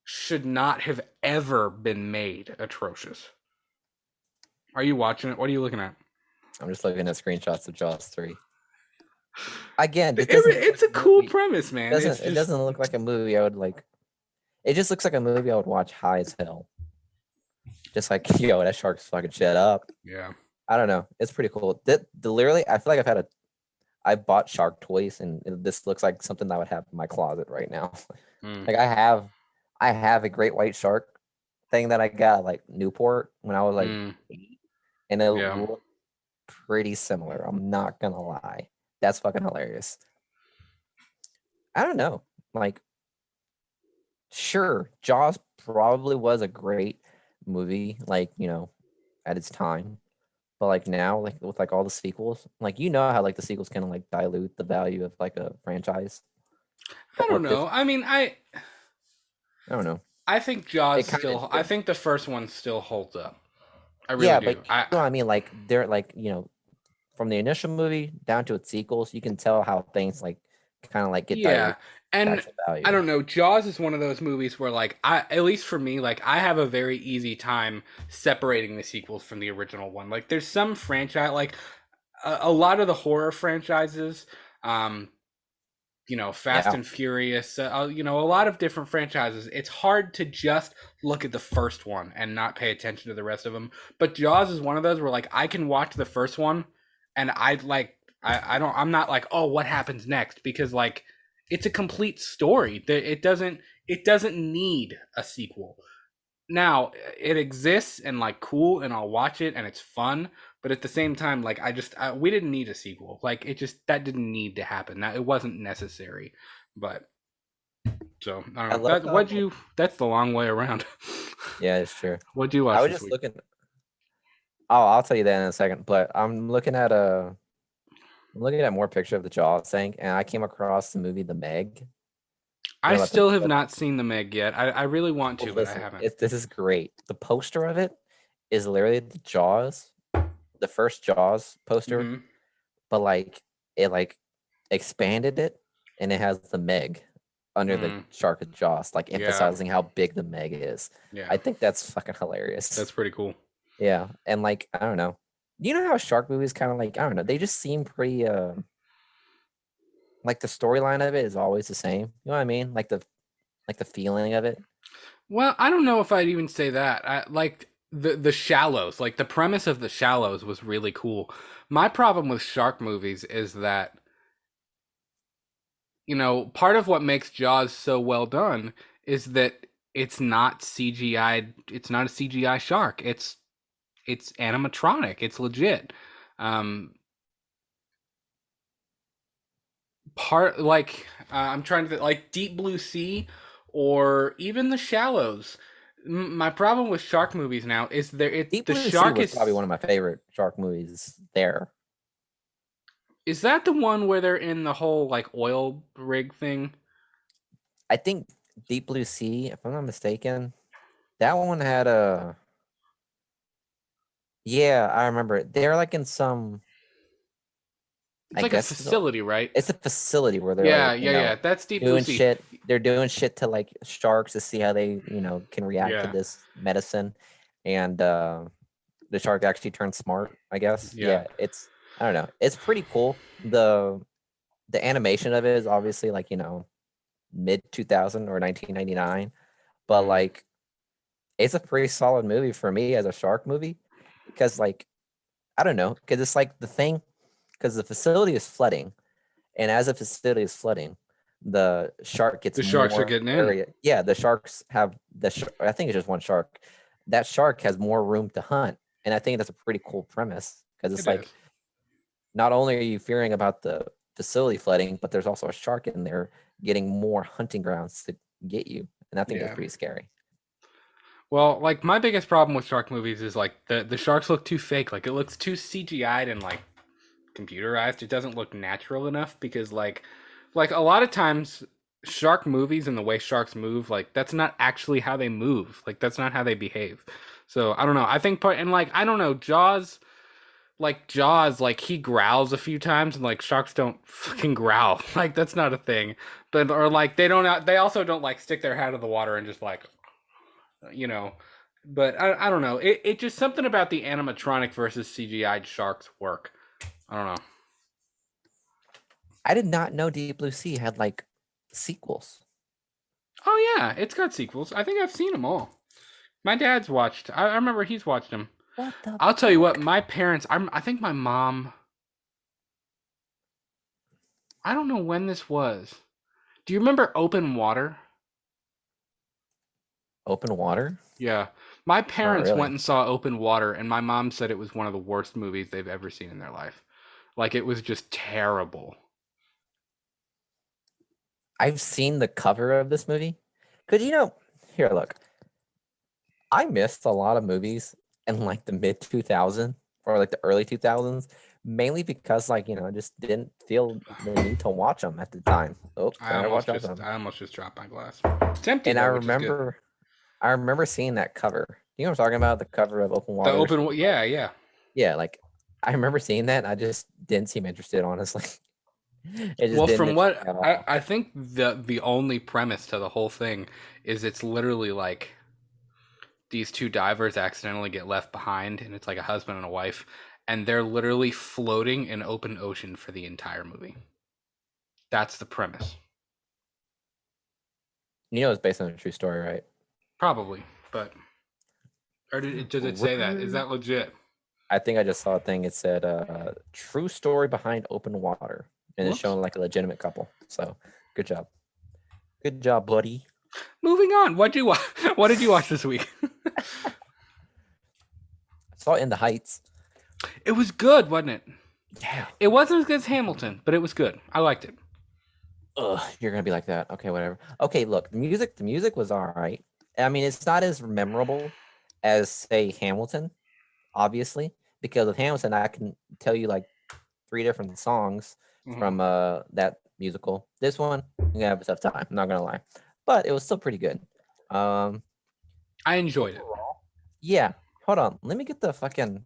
should not have ever been made atrocious. Are you watching it? What are you looking at? I'm just looking at screenshots of Jaws 3. Again, it's a cool premise, man. It doesn't look like a movie I would like. It just looks like a movie I would watch high as hell. Just like, yo, that shark's fucking shit up. Yeah. I don't know. It's pretty cool. Literally, I feel like I bought shark toys, and this looks like something that I would have in my closet right now. Like I have a great white shark thing that I got at, like Newport when I was like 8, and it looked pretty similar. I'm not gonna lie. That's fucking hilarious. I don't know. Like, sure, Jaws probably was a great movie, like, at its time. But like now, like with like all the sequels, like how like the sequels kind of like dilute the value of like a franchise. I don't know. I mean, I don't know. I think Jaws still. I think the first one still holds up. I really do. But you know what I mean, like they're like from the initial movie down to its sequels, you can tell how things like kind of like get diluted. And I don't know. Jaws is one of those movies where like at least for me, like I have a very easy time separating the sequels from the original one. Like there's some franchise, like a lot of the horror franchises, Fast and Furious, a lot of different franchises. It's hard to just look at the first one and not pay attention to the rest of them. But Jaws is one of those where like I can watch the first one and I'm not like, oh, what happens next? Because like it's a complete story. It doesn't need a sequel. Now it exists and like cool, and I'll watch it and it's fun. But at the same time, like we didn't need a sequel. Like that didn't need to happen. Now it wasn't necessary. But so I don't know. That's the long way around. Yeah, it's true. What'd you watch? I was just looking. Oh, I'll tell you that in a second. But I'm looking at more picture of the Jaws thing, and I came across the movie The Meg. I still have not seen The Meg yet. I really want to, but I haven't. This is great. The poster of it is literally the Jaws, the first Jaws poster, but like it like expanded it, and it has the Meg under the shark of Jaws, like emphasizing how big the Meg is. Yeah, I think that's fucking hilarious. That's pretty cool. Yeah, and like I don't know. You know how shark movies kind of like, I don't know, they just seem pretty like the storyline of it is always the same. You know what I mean? Like the feeling of it. Well, I don't know if I'd even say that. I like the Shallows. Like the premise of the Shallows was really cool. My problem with shark movies is that part of what makes Jaws so well done is that it's not CGI. It's not a CGI shark. It's animatronic. It's legit. I'm trying to like Deep Blue Sea or even The Shallows. My problem with shark movies now is Deep the Blue Sea shark was is probably one of my favorite shark movies there. is that the one where they're in the whole like oil rig thing? I think Deep Blue Sea, if I'm not mistaken, that one had a. Yeah, I remember it. They're like in some. It's I like a guess facility, right? it's a facility where they're Yeah, like, yeah, yeah. That's Deep Blue doing Sea. shit. They're doing shit to like sharks to see how they, can react to Yeah, this medicine, and the shark actually turns smart. I guess. yeah. Yeah, I don't know. It's pretty cool. The animation of it is obviously like mid 2000 or 1999, but Mm. like it's a pretty solid movie for me as a shark movie because like I don't know because it's like the thing because the facility is flooding. And as a facility is flooding, the shark gets The sharks are more getting in. area. Yeah, the sharks have I think it's just one shark. That shark has more room to hunt, and I think that's a pretty cool premise because it's It like is. not only are you fearing about the facility flooding, but there's also a shark in there getting more hunting grounds to get you, and I think that's Yeah. pretty scary. Well, like my biggest problem with shark movies is like the sharks look too fake. Like it looks too CGI'd and like computerized. It doesn't look natural enough because like a lot of times shark movies and the way sharks move, like that's not actually how they move. Like that's not how they behave. So I don't know. I think part and like I don't know, Jaws, like he growls a few times and like sharks don't fucking growl. Like that's not a thing. But or like they also don't like stick their head in the water and just like you know. But I don't know. It just something about the animatronic versus CGI sharks work. I don't know. I did not know Deep Blue Sea had like sequels. Oh yeah, it's got sequels. I think I've seen them all. My dad's watched. I remember he's watched them. What the I'll tell you what. fuck? My parents. I think my mom. I don't know when this was. Do you remember Open Water? Open water? Yeah. My Not parents went really. and saw Open Water, and my mom said it was one of the worst movies they've ever seen in their life. Like it was just terrible. I've seen the cover of this movie. Cause here, look, I missed a lot of movies in like the mid 2000s or like the early 2000s, mainly because like, I just didn't feel the need to watch them at the time. Oh, sorry, watch out them. I almost just dropped my glass. It's empty And I though, which is good. remember, I remember seeing that cover. You know what I'm talking about? The cover of Open The Waters. open, yeah, yeah. Yeah, like I remember seeing that. And I just didn't seem interested, honestly. It just Well, didn't from interest me what at all. I think the only premise to the whole thing is it's literally like these two divers accidentally get left behind, and it's like a husband and a wife, and they're literally floating in open ocean for the entire movie. That's the premise, You know, it's based on a true story, right? probably. But does it say that? Is that legit? I think I just saw a thing. It said true story behind Open Water. And it's Whoops. showing like a legitimate couple. So good job. Good job, buddy. Moving on. What did you watch this week? I saw In the Heights. It was good, wasn't it? Yeah. It wasn't as good as Hamilton, but it was good. I liked it. Ugh, you're gonna be like that. Okay, whatever. Okay, look, the music was all right. I mean, it's not as memorable as say Hamilton, obviously, because with Hamilton, I can tell you like 3 different songs from that musical. This one, I'm gonna have a tough time. I'm not gonna lie, but it was still pretty good. Um, I enjoyed it. yeah. Hold on. Let me get the fucking.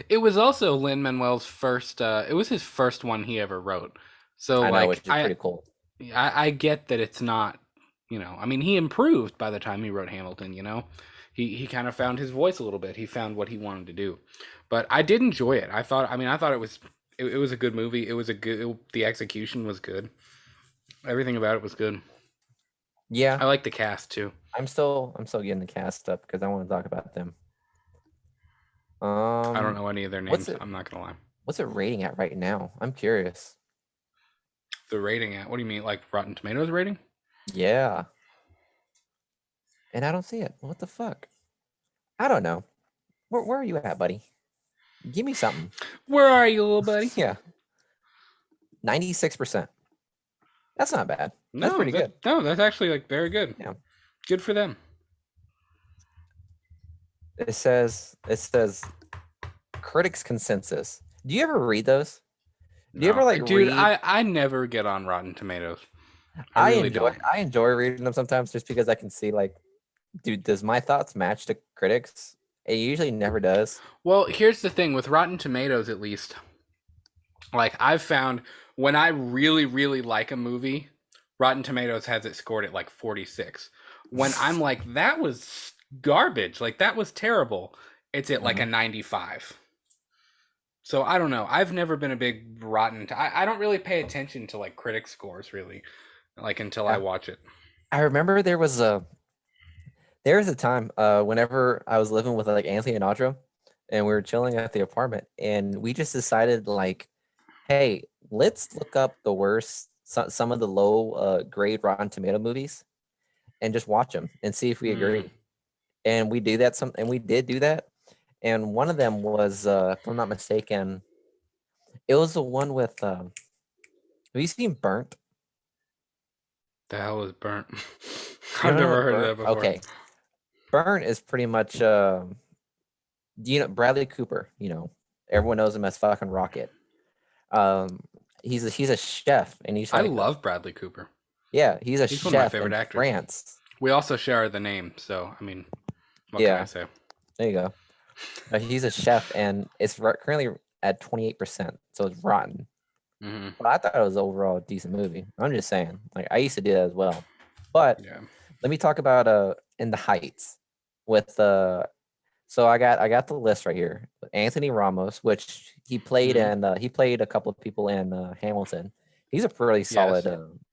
It was also Lin Manuel's first. It was his first one he ever wrote. So I know, like which is pretty cool. I get that it's not. I mean, he improved by the time he wrote Hamilton. He kind of found his voice a little bit. He found what he wanted to do. But I did enjoy it. I thought it was a good movie. It was the execution was good. Everything about it was good. Yeah, I like the cast too. I'm still getting the cast up because I want to talk about them. I don't know any of their names. I'm not gonna lie. What's it rating at right now? I'm curious. The rating at, what do you mean, like Rotten Tomatoes rating? Yeah. And I don't see it. What the fuck? I don't know. Where are you at, buddy? Give me something. Where are you, little buddy? Yeah. 96%. That's not bad. That's No, pretty good. No, that's actually like very good. Yeah. Good for them. It says critics consensus. Do you ever read those? Do you ever like Dude, read? I never get on Rotten Tomatoes. I really don't. I enjoy reading them sometimes just because I can see like, dude, does my thoughts match the critics? It usually never does. Well, here's the thing with Rotten Tomatoes, at least. Like, I've found when I really, really like a movie, Rotten Tomatoes has it scored at like 46. When I'm like, that was garbage, like, that was terrible, it's at like a 95. So I don't know. I've never been a big I don't really pay attention to like critic scores, really, like until I watch it. I remember there was a time whenever I was living with like Anthony and Audra, and we were chilling at the apartment, and we just decided like, hey, let's look up the worst, some of the low grade Rotten Tomato movies, and just watch them and see if we agree. And we did that. And one of them was, if I'm not mistaken, it was the one with. Have you seen Burnt? The hell is Burnt? I've never heard of that before. Okay, Burnt is pretty much, Bradley Cooper. Everyone knows him as fucking Rocket. He's a chef, and I love Bradley Cooper. Yeah, he's chef one of my favorite actors. France. We also share the name, so I mean, what can I say? There you go. He's a chef, and it's currently at 28%, so it's rotten. But I thought it was overall a decent movie. I'm just saying, like I used to do that as well. But let me talk about In the Heights with So I got the list right here. Anthony Ramos, which he played he played a couple of people in Hamilton. He's a pretty solid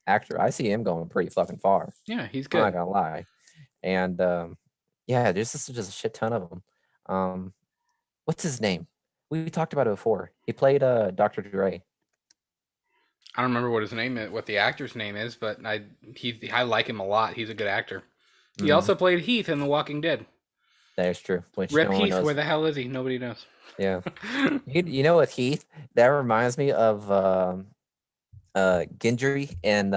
actor. I see him going pretty fucking far. Yeah, he's good. I'm not gonna lie. And there's just a shit ton of them. What's his name? We talked about it before. He played Dr. Dre. I don't remember what the actor's name is, but I like him a lot. He's a good actor. He also played Heath in The Walking Dead. That is true. Rip Heath, where the hell is he? Nobody knows. Yeah. You know what, Heath? That reminds me of Gendry and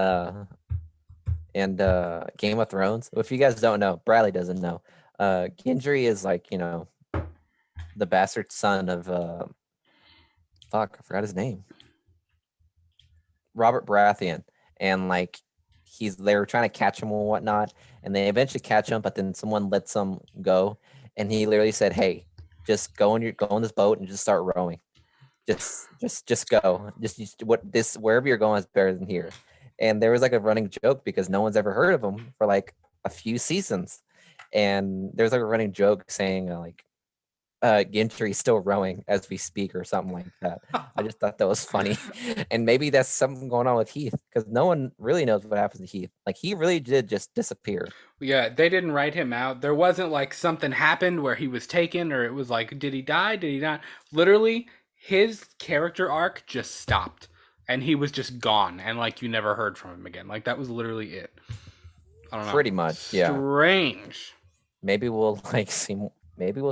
Game of Thrones. If you guys don't know, Bradley doesn't know. Gendry is like, the bastard son of I forgot his name. Robert Baratheon. And like they were trying to catch him and whatnot, and they eventually catch him, but then someone lets him go, and he literally said, "Hey, just go on this boat and just start rowing. Just go. Wherever you're going is better than here." And there was like a running joke because no one's ever heard of him for like a few seasons, and there's like a running joke saying Gendry's still rowing as we speak or something like that. I just thought that was funny. And maybe that's something going on with Heath because no one really knows what happens to Heath. Like he really did just disappear. Yeah, they didn't write him out. There wasn't like something happened where he was taken or it was like, did he die? Did he not? Literally, his character arc just stopped and he was just gone and like you never heard from him again. Like that was literally it. I don't know. Pretty much, yeah. Strange. Maybe we'll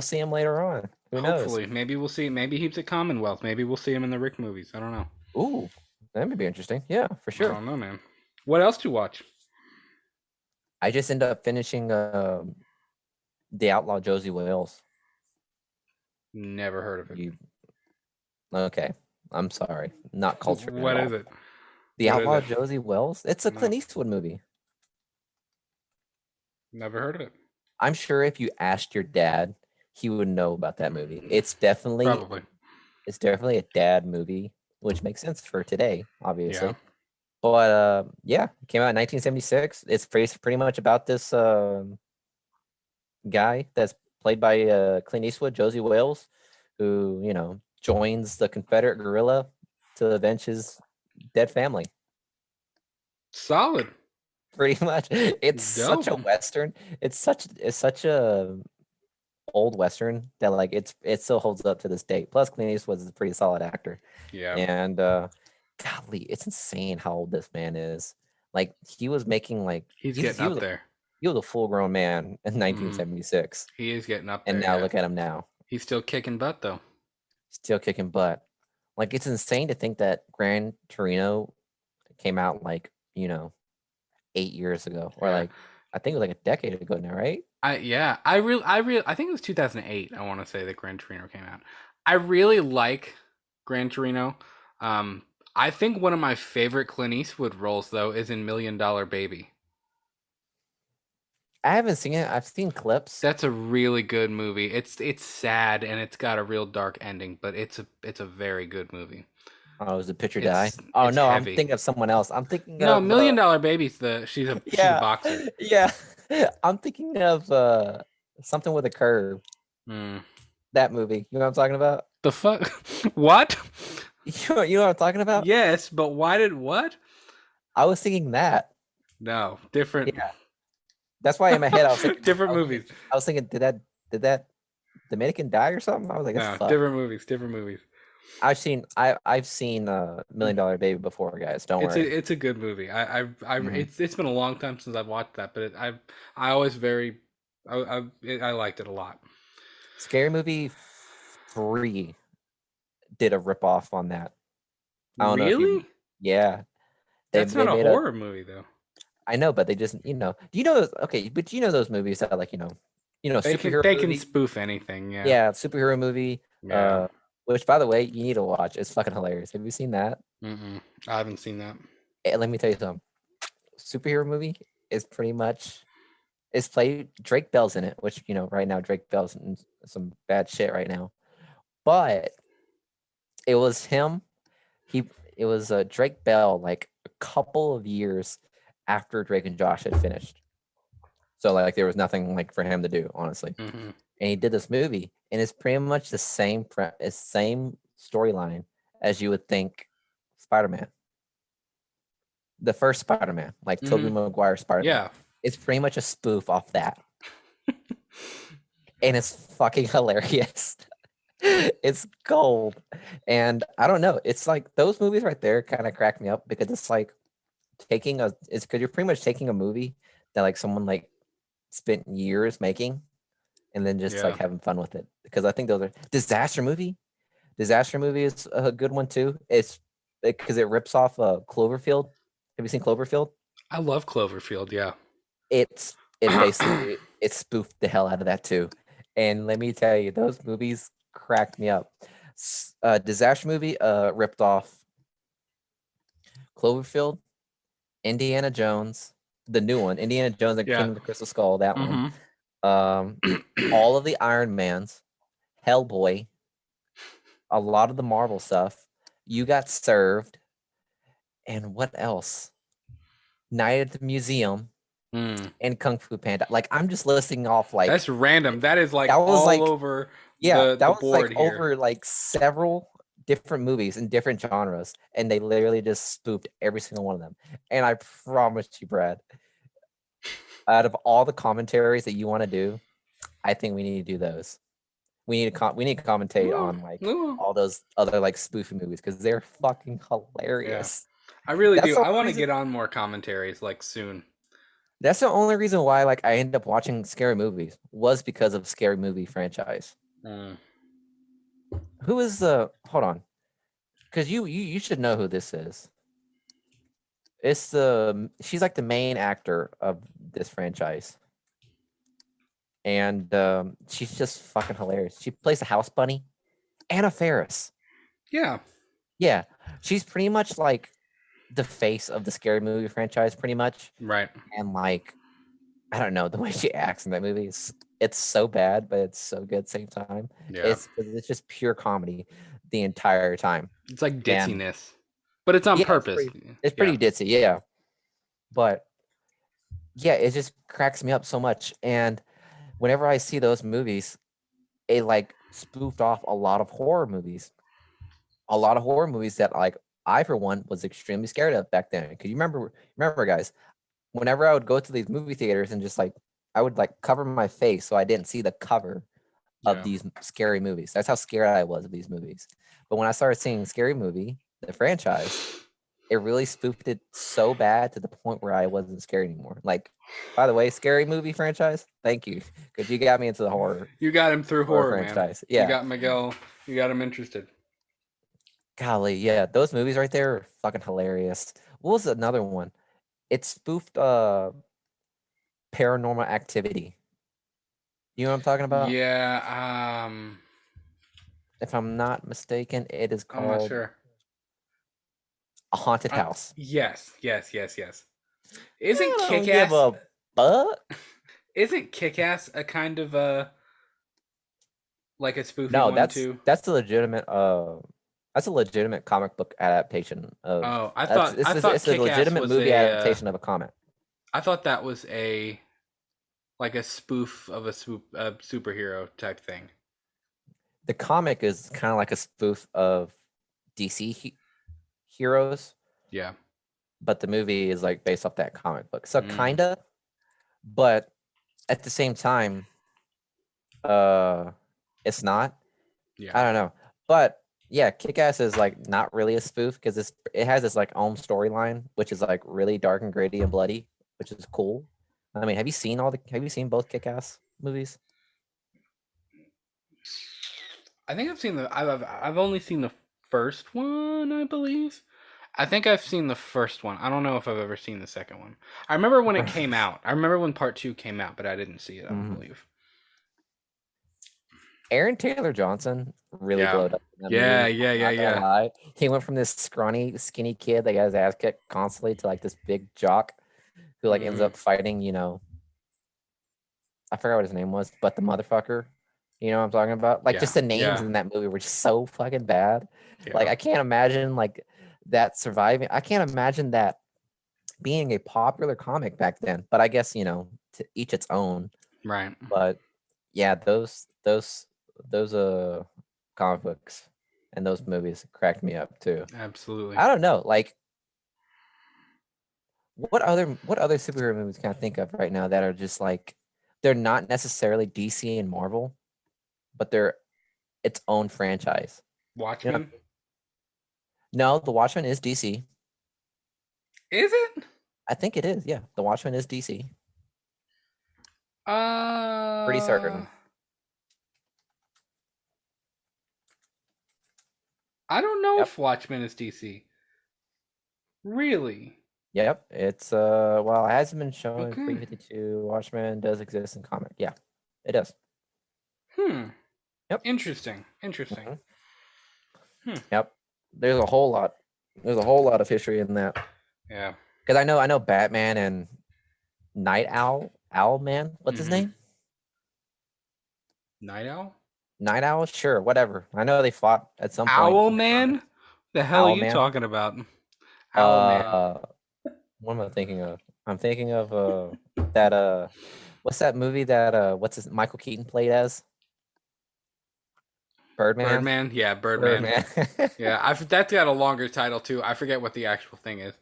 see him later on. Who knows? Hopefully. Maybe we'll see. Maybe he's at Commonwealth. Maybe we'll see him in the Rick movies. I don't know. Ooh, that would be interesting. Yeah, for sure. I don't know, man. What else to watch? I just ended up finishing The Outlaw Josie Wales. Never heard of it. Okay. I'm sorry. Not cultured. What is it? The Outlaw Josie Wales? It's a Clint Eastwood movie. Never heard of it. I'm sure if you asked your dad, he would know about that movie. It's definitely a dad movie, which makes sense for today, obviously. Yeah. But it came out in 1976. It's pretty much about this guy that's played by Clint Eastwood, Josie Wales, who joins the Confederate guerrilla to avenge his dead family. Solid. Pretty much. It's such a Western. It's such a old Western that like it still holds up to this day. Plus Clint Eastwood is a pretty solid actor. Yeah. And golly, it's insane how old this man is. Like he was making like he's getting up there. He was a full grown man in 1976. He is getting up there. And now look at him now. He's still kicking butt though. Still kicking butt. Like it's insane to think that Gran Torino came out like you know, 8 years ago, or Yeah. like I think it was like a decade ago now, right? I think it was 2008. I want to say that Gran Torino came out. I really like Gran Torino. Um, I think one of my favorite Clint Eastwood roles though is in Million Dollar Baby. I haven't seen it. I've seen clips. That's a really good movie. It's sad and it's got a real dark ending, but it's a very good movie. Oh, was the picture die? It's Oh it's no, I'm heavy. thinking of someone else. I'm thinking No, of Million Dollar Baby's she's a yeah, boxer. yeah. I'm thinking of something with a curve. Mm. That movie. You know what I'm talking about? The fuck? What? You know what I'm talking about? Yes, but why did what? I was thinking that. No, different. Yeah. That's why in my head I was thinking Different movies. I was thinking, did that Dominican die or something? I was like, that's No, fuck. different movies. Different movies. I've seen Million Dollar Baby before, guys. Don't worry. It's a good movie. Mhm. It's been a long time since I've watched that, but I always I liked it a lot. Scary Movie 3 did a ripoff on that. I don't know if you. Really? Yeah, That's they not a made horror movie though. I know, but they just do you know those? Okay, but you know those movies that like superhero They can movie. spoof anything. Yeah. Yeah, superhero movie. Yeah. Which by the way, you need to watch. It's fucking hilarious. Have you seen that? Mm-mm. I haven't seen that. Let me tell you something. Superhero movie is pretty much it's played Drake Bell's in it, which right now Drake Bell's in some bad shit right now. But it was him. It was Drake Bell like a couple of years after Drake and Josh had finished. So like there was nothing like for him to do, honestly. Mm-hmm. And he did this movie, and it's pretty much the same same storyline as you would think Spider-Man, the first Spider-Man, like Tobey Maguire Spider-Man. Yeah. It's pretty much a spoof off that, and it's fucking hilarious. It's gold, and I don't know. It's like those movies right there kind of crack me up because it's like it's because you're pretty much taking a movie that like someone like spent years making and then just like Yeah. having fun with it, because I think those are disaster movie is a good one too. It's because it rips off Cloverfield. Have you seen Cloverfield? I love Cloverfield. Yeah. It basically it spoofed the hell out of that too, and let me tell you, those movies cracked me up. Disaster movie ripped off Cloverfield, Indiana Jones, the new one, Indiana Jones and Yeah. Kingdom of the Crystal Skull, that one. Mm-hmm. All of the Iron Mans, Hellboy, a lot of the Marvel stuff. You Got Served, and what else? Night at the Museum Mm. and Kung Fu Panda. Like I'm just listing off like That's random. That is like that was all like over yeah, the that was board like here. over like several different movies in different genres, and they literally just spoofed every single one of them. And I promise you, Brad, out of all the commentaries that you want to do, I think we need to do those. We need to commentate on like all those other like spoofy movies because they're fucking hilarious. I really That's do. the I want to reason- get on more commentaries like soon. That's the only reason why like I ended up watching scary movies was because of scary movie franchise. Mm. Who is hold on, because you should know who this is. It's she's like the main actor of this franchise, and she's just fucking hilarious. She plays the house bunny, Anna Faris. Yeah. Yeah, she's pretty much like the face of the scary movie franchise, pretty much. Right. And like, I don't know, the way she acts in that movie it's so bad, but it's so good at the same time. Yeah. It's just pure comedy the entire time. It's like ditziness, but it's on purpose. It's pretty ditzy, yeah. But yeah, it just cracks me up so much. And whenever I see those movies, it like spoofed off a lot of horror movies. A lot of horror movies that like I for one was extremely scared of back then. Cause you remember guys, whenever I would go to these movie theaters and just like I would like cover my face so I didn't see the cover of these scary movies. That's how scared I was of these movies. But when I started seeing Scary Movie, the franchise, it really spoofed it so bad to the point where I wasn't scared anymore. Like, by the way, Scary Movie franchise, thank you, because you got me into the horror. You got him through horror franchise. Man. Yeah, you got Miguel. You got him interested. Golly, yeah, those movies right there are fucking hilarious. What was another one? it spoofed Paranormal Activity. You know what I'm talking about? Yeah. If I'm not mistaken, it is I'm not called sure. A Haunted House. Yes. Isn't I don't give Kick-Ass a fuck. isn't Kick-Ass a kind of like a spoofy No, one too? that's a legitimate comic book adaptation of Oh, I thought it's a Kick-Ass legitimate was movie adaptation of a comic. I thought that was a like a spoof of a superhero type thing. The comic is kind of like a spoof of DC heroes, Yeah. but the movie is like based off that comic book. So Mm, kinda, but at the same time, uh, it's not. yeah. I don't know, but yeah, Kick Ass is like not really a spoof because it has this like own storyline, which is like really dark and gritty and bloody, which is cool. I mean, have you seen both Kick Ass movies? I think I've seen I've only seen the first one, I believe. I think I've seen the first one. I don't know if I've ever seen the second one. I remember when it came out. I remember when part 2 came out, but I didn't see it, I don't Mhm. believe. Aaron Taylor Johnson really Yeah. glowed up in that Yeah, movie. I'm not gonna lie. He went from this scrawny, skinny kid that got his ass kicked constantly to like this big jock who like ends Mhm. up fighting, I forgot what his name was, but the motherfucker. You know what I'm talking about? Like Yeah. just the names Yeah. in that movie were just so fucking bad. Like Yeah. I can't imagine like that surviving. I can't imagine that being a popular comic back then. But I guess, to each its own. Right. But yeah, those comic books and those movies cracked me up too. Absolutely. I don't know, like what other superhero movies can I think of right now that are just like they're not necessarily DC and Marvel, but they're its own franchise. You know, Watchmen? no, The Watchmen is DC. Is it? I think it is. Yeah, The Watchmen is DC. Pretty Uh certain. I don't know Yep. if Watchmen is DC. Really? Yep. It's well, it hasn't been shown in Okay. 352. Watchmen does exist in comic. Yeah, it does. Hmm. Yep. Interesting. Interesting. Mhm. Hmm. Yep. There's a whole lot. There's a whole lot of history in that. Yeah. Because I know Batman and Night Owl, Owlman. What's his Mhm. name? Night Owl? Night Owl. Sure, whatever. I know they fought at some point. Owl In the Man? comics. The hell are you Owlman. talking about? Owl Man. Uh, what am I thinking of? I'm thinking of that what's that movie that Michael Keaton played as? Birdman. Birdman? Yeah, Birdman. Birdman. Yeah, that's got a longer title too. I forget what the actual thing is.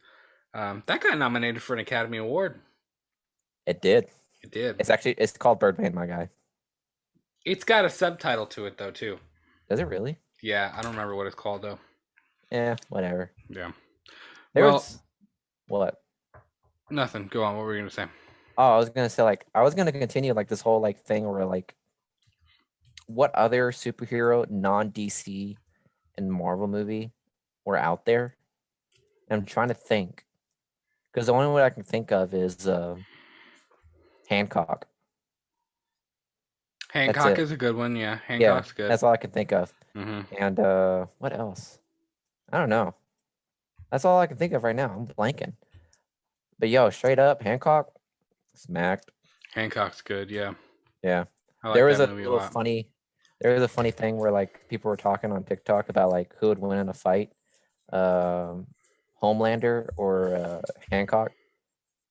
That got nominated for an Academy Award. It did. It did. It's called Birdman, my guy. It's got a subtitle to it though too. Does it really? Yeah, I don't remember what it's called though. Whatever. Yeah. Well, There's what? nothing. Go on. What were you gonna say? Oh, I was gonna say like I was gonna continue like this whole like thing where like what other superhero non DC and Marvel movie were out there? And I'm trying to think because the only one I can think of is Hancock. That's Hancock it. is a good one. Yeah, Yeah, Hancock's good. that's all I can think of. Hmm. And what else? I don't know. That's all I can think of right now. I'm blanking. But yo, straight up, Hancock smacked. Hancock's good. Yeah, Yeah. I like There was that a movie a little lot. funny there was a funny thing where like people were talking on TikTok about like who would win in a fight. Um Homelander or Hancock.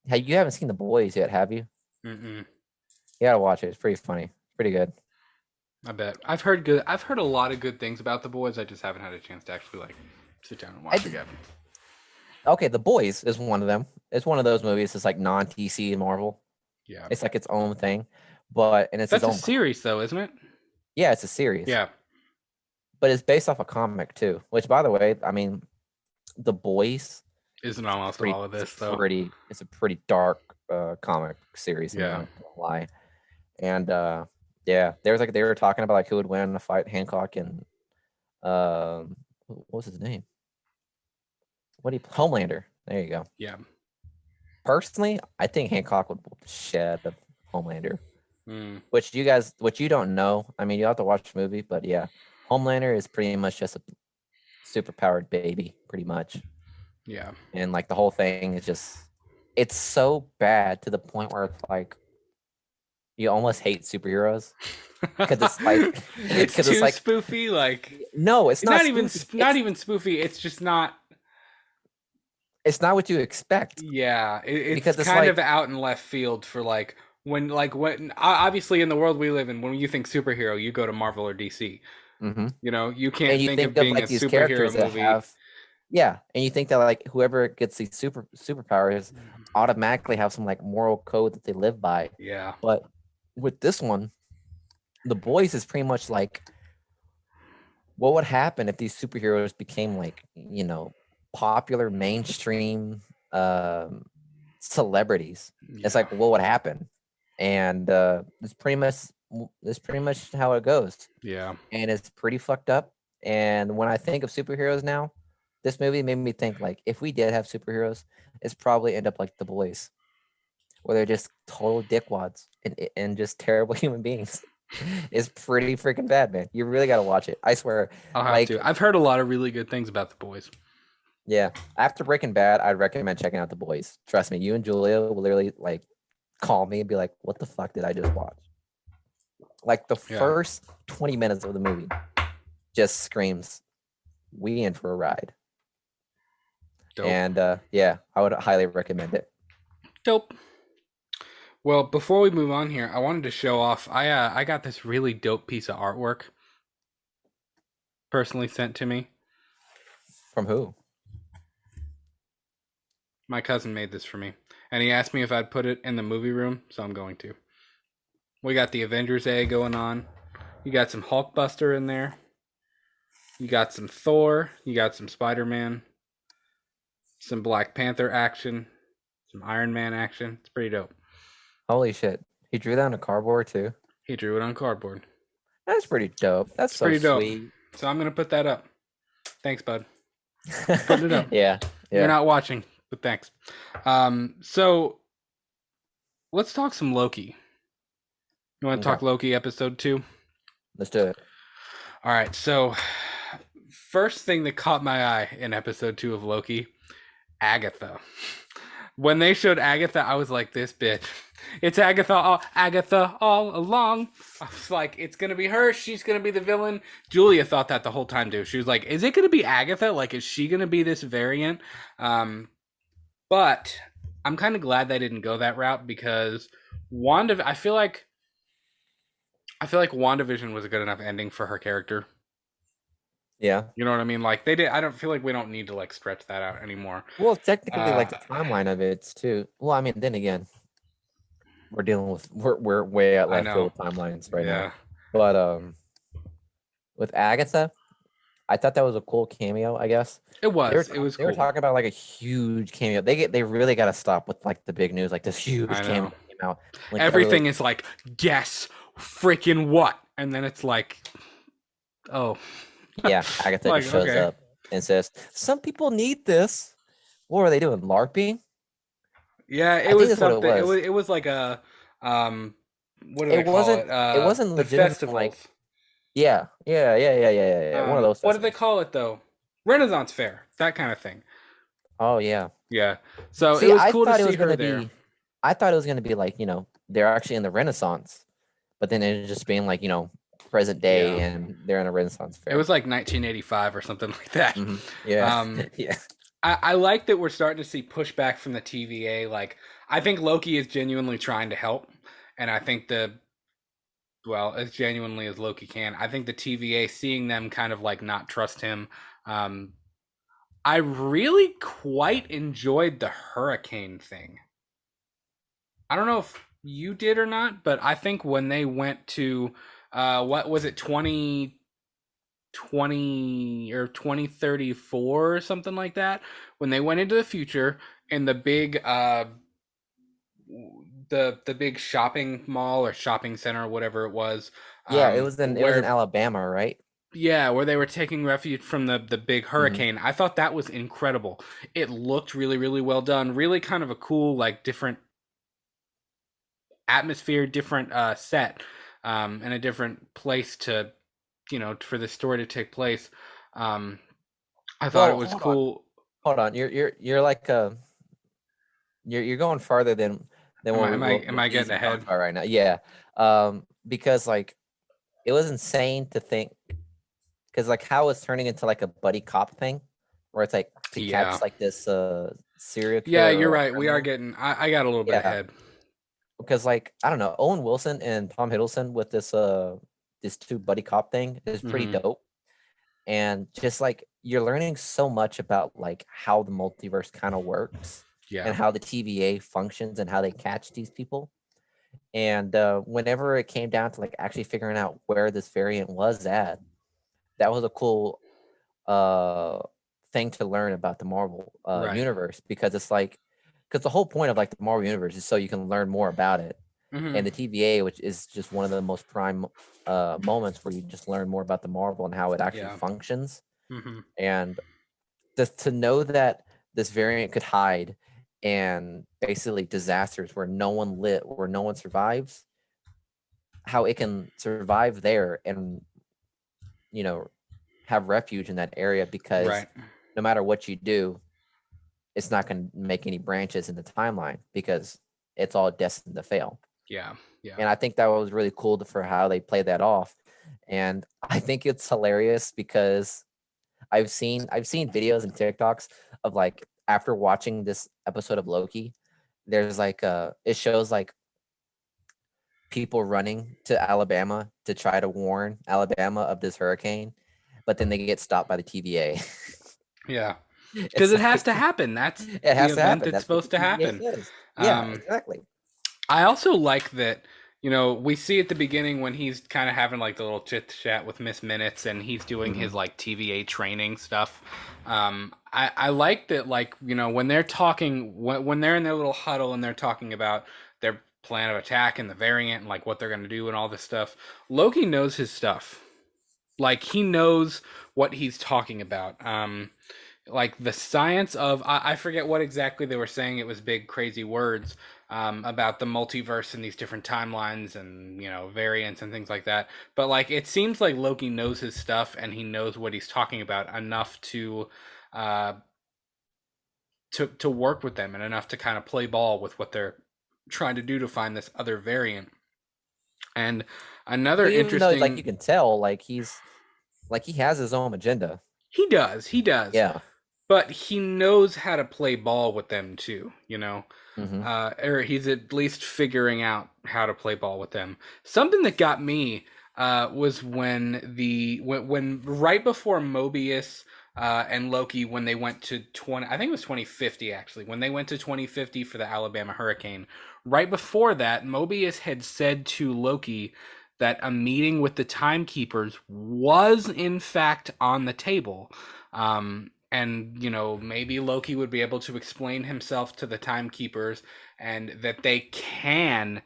Hey, you haven't seen The Boys yet, have you? Mm-mm. You gotta watch it. It's pretty funny. Pretty good. I bet. I've heard good. I've heard a lot of good things about the boys. I just haven't had a chance to actually like sit down and I watch d- it yet. okay, The Boys is one of them. It's one of those movies. It's like non-DC and Marvel. Yeah, It's like its own thing, and it's its that's a own. series though, isn't it? Yeah, it's a series, Yeah. but it's based off a comic too. Which, by the way, I mean, The Boys. Isn't almost Pretty. all of It's this a though. pretty. It's a pretty dark comic series. I'm Yeah. not gonna lie. And yeah, there was like they were talking about like who would win in a fight, Hancock and what was his name? Homelander. There you go. Yeah. Personally, I think Hancock would whoop the shit out of Homelander. Mm, Which you don't know. I mean, you have to watch the movie, but yeah, Homelander is pretty much just a superpowered baby, pretty much. yeah. And like the whole thing is just, it's so bad to the point where it's like you almost hate superheroes because it's like it's because too it's like spoofy. Like no, it's not even spoofy. not even spoofy. It's just not. It's not what you expect. Yeah, it's Because it's kind like of out in left field for when obviously in the world we live in, when you think superhero, you go to Marvel or DC. mhm. You know, you And can't you think think of of being a like these superhero characters that movie. have yeah, and you think that like whoever gets these superpowers automatically have some like moral code that they live by. Yeah, But with this one, the boys is pretty much like what would happen if these superheroes became like, popular mainstream celebrities. It's yeah, like what would happen? And it's pretty much how it goes. yeah. And it's pretty fucked up. And when I think of superheroes now, this movie made me think like if we did have superheroes, it's probably end up like the boys, where they're just total dickwads and just terrible human beings. It's pretty freaking bad, man. You really got to watch it. I swear. I'll have Like, to. I've heard a lot of really good things about the boys. yeah. After Breaking Bad, I'd recommend checking out The Boys. Trust me, you and Julia will literally like call me and be like, "What the fuck did I just watch?" Like the Yeah. first 20 minutes of the movie just screams, "We in for a ride." Dope. And yeah, I would highly recommend it. Dope. Well, before we move on here, I wanted to show off. I got this really dope piece of artwork personally sent to me. From who? My cousin made this for me, and he asked me if I'd put it in the movie room, so I'm going to. We got the Avengers A going on. You got some Hulkbuster in there. You got some Thor. You got some Spider-Man. Some Black Panther action. Some Iron Man action. It's pretty dope. Holy shit. He drew that on a cardboard too. He drew it on cardboard. That's pretty dope. That's It's so pretty dope. sweet. So I'm going to put that up. Thanks, bud. Putting it up. Yeah. You're not watching, but thanks. So let's talk some Loki. You want to talk Loki episode 2? Let's do it. All right. So first thing that caught my eye in episode 2 of Loki, Agatha. When they showed Agatha, I was like, this bitch. It's Agatha all along. I was like, it's going to be her. She's going to be the villain. Julia thought that the whole time, too. She was like, is it going to be Agatha? Like, is she going to be this variant? But I'm kind of glad they didn't go that route because I feel like WandaVision was a good enough ending for her character. Yeah. You know what I mean? Like they did. I don't feel like we don't need to like stretch that out anymore. Well, technically, like the timeline of it's too. Well, I mean, then again, we're way out left field with timelines right now. But with Agatha, I thought that was a cool cameo. I guess it was. It was. They were talking about like a huge cameo. They really got to stop with like the big news, like this huge cameo came out. Like, everything is like, guess freaking what, and then it's like, oh. Yeah, Agatha just shows up and says, "Some people need this." What were they doing? LARPing? Yeah, it was something. It was like a what do they call it? It wasn't legitimate. Like, yeah. One of those. What do they call it though? Renaissance Fair, that kind of thing. Oh yeah. Yeah. So it was cool to see her there. I thought it was gonna be like they're actually in the Renaissance, but then it just being like present day and they're in a Renaissance fair. It was like 1985 or something like that. Mm-hmm. Yeah. Yeah. I like that we're starting to see pushback from the TVA. Like, I think Loki is genuinely trying to help, and I think as genuinely as Loki can. I think the TVA, seeing them kind of like not trust him. I really quite enjoyed the hurricane thing. I don't know if you did or not, but I think when they went to what was it, 2020 or 2034 or something like that, when they went into the future in the big the big shopping mall or shopping center or whatever it was. Yeah, it was in Alabama, right? Yeah, where they were taking refuge from the big hurricane. I thought that was incredible. It looked really, really well done. Really kind of a cool, like, different atmosphere, different set, and a different place to, for the story to take place. Um, I thought it Well, was cool. hold on. You're like you're going farther than Am I what we am I what, am what I we getting usually talk ahead? about right now. Yeah. Because like it was insane to think because like how it's turning into like a buddy cop thing, where it's like to Yeah, catch like this serial yeah, killer you're or like right. We are criminal. getting. I got a little bit Yeah, ahead. because like I don't know, Owen Wilson and Tom Hiddleston with this two buddy cop thing is pretty Hmm. dope. And just like you're learning so much about like how the multiverse kind of works Yeah. and how the TVA functions and how they catch these people. And whenever it came down to like actually figuring out where this variant was at, that was a cool uh thing to learn about the Marvel Right. universe, because it's like because the whole point of like the Marvel universe is so you can learn more about it. Hmm. And the TVA, which is just one of the most prime moments where you just learn more about the Marvel and how it actually Yeah. functions. Hmm. And just to know that this variant could hide and basically disasters where no one lit where no one survives, how it can survive there and you know have refuge in that area, because Right. no matter what you do, it's not going to make any branches in the timeline because it's all destined to fail. Yeah. Yeah. And I think that was really cool for how they played that off. And I think it's hilarious because I've seen videos and TikToks of like after watching this episode of Loki, there's like it shows like people running to Alabama to try to warn Alabama of this hurricane, but then they get stopped by the TVA. Yeah. Because It's it has like to happen. That's it the has to event happen. that's That's what the supposed to TVA happen. says. Yeah, Um, exactly. I also like that, we see at the beginning when he's kind of having like the little chit chat with Miss Minutes and he's doing Hmm. his like TVA training stuff. I like that, like, when they're talking, when they're in their little huddle and they're talking about their plan of attack and the variant and like what they're going to do and all this stuff. Loki knows his stuff. Like, he knows what he's talking about. Like the science of, I forget what exactly they were saying. It was big crazy words, about the multiverse and these different timelines and variants and things like that. But like it seems like Loki knows his stuff and he knows what he's talking about enough uh to work with them, and enough to kind of play ball with what they're trying to do to find this other variant. And another Well, even though like you interesting, can tell, like he has his own agenda. he does, Yeah. but he knows how to play ball with them too. Hmm. Or he's at least figuring out how to play ball with them. Something that got me was when right before Mobius and Loki, when they went to 20, I think it was 2050 actually, when they went to 2050 for the Alabama hurricane. Right before that, Mobius had said to Loki that a meeting with the timekeepers was in fact on the table. And maybe Loki would be able to explain himself to the timekeepers, and that they can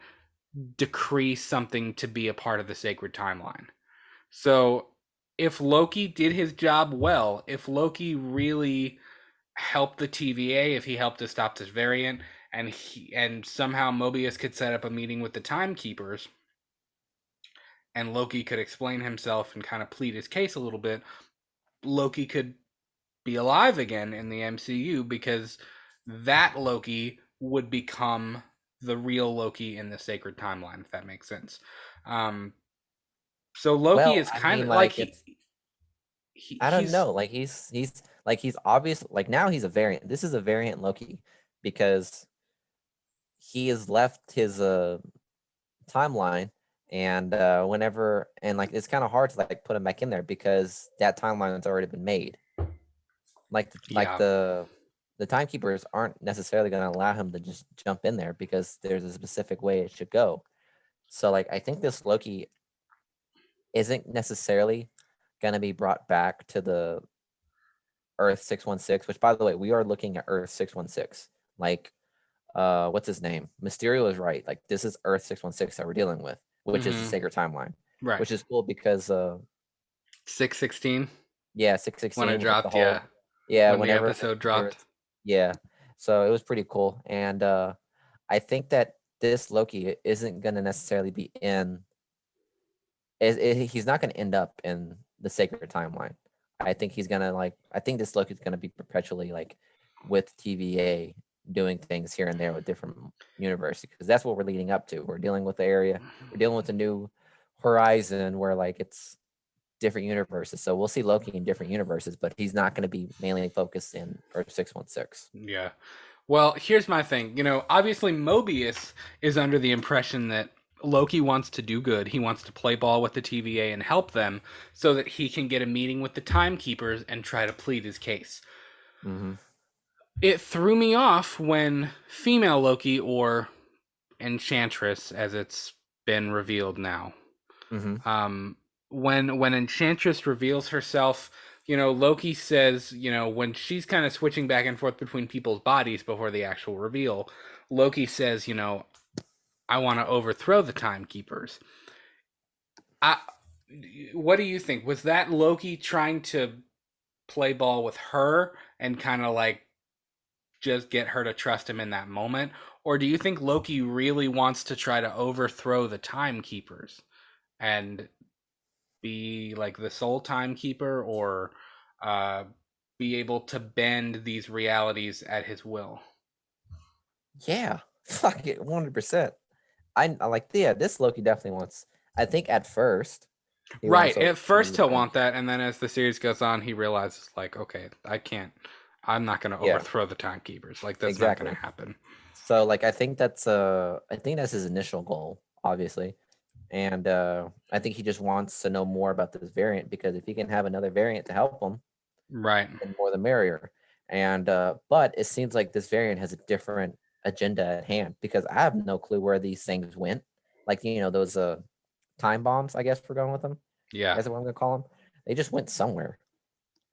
decree something to be a part of the sacred timeline. So if Loki did his job well, if Loki really helped the TVA, if he helped to stop this variant, and somehow Mobius could set up a meeting with the timekeepers, and Loki could explain himself and kind of plead his case a little bit, Loki could be alive again in the MCU, because that Loki would become the real Loki in the sacred timeline, if that makes sense. Um, so Loki Well, is I kind mean, of like like it's I don't he's know. Like he's obvious. Like now he's a variant. This is a variant Loki because he has left his timeline, and whenever and like it's kind of hard to like put him back in there because that timeline has already been made. Like yeah, the timekeepers aren't necessarily going to allow him to just jump in there because there's a specific way it should go. So like I think this Loki isn't necessarily going to be brought back to the Earth 616, which by the way, we are looking at Earth 616. Like what's his name? Mysterio is right. Like this is Earth 616 that we're dealing with, which is the hmm, sacred timeline, right, which is cool because 616 Yeah, 616. when it With like the dropped. Yeah, whole, yeah, when the whenever episode there was, dropped. yeah. So it was pretty cool, and I think that this Loki isn't gonna necessarily be in. He's not gonna end up in the Sacred Timeline. I think he's gonna like. I think this Loki is gonna be perpetually like with TVA doing things here and there with different universes because that's what we're leading up to. We're dealing with the area. We're dealing with a new horizon where like it's different universes. So we'll see Loki in different universes, but he's not going to be mainly focused in Earth 616. Yeah. Well, here's my thing. Obviously Mobius is under the impression that Loki wants to do good. He wants to play ball with the TVA and help them so that he can get a meeting with the Timekeepers and try to plead his case. Mm-hmm. It threw me off when female Loki, or Enchantress as it's been revealed now, Mm-hmm. when Enchantress reveals herself, Loki says, when she's kind of switching back and forth between people's bodies before the actual reveal, Loki says, I want to overthrow the Timekeepers. What do you think? Was that Loki trying to play ball with her and kind of like just get her to trust him in that moment? Or do you think Loki really wants to try to overthrow the Timekeepers and be like the sole timekeeper, or be able to bend these realities at his will? Yeah, fuck it, 100%. I like, yeah, this Loki definitely wants. I think at first he wants Right. to At overthrow first the he'll want Timekeeper. that, and then as the series goes on, he realizes like, okay, I'm not going to Yeah, overthrow the timekeepers. Like that's not going exactly. to happen. So like I think that's his initial goal, obviously. And I think he just wants to know more about this variant because if he can have another variant to help him, Right. then more the merrier. And but it seems like this variant has a different agenda at hand because I have no clue where these things went. Like those time bombs, I guess we're going with them. I Yeah. guess that's what I'm gonna call them. They just went somewhere.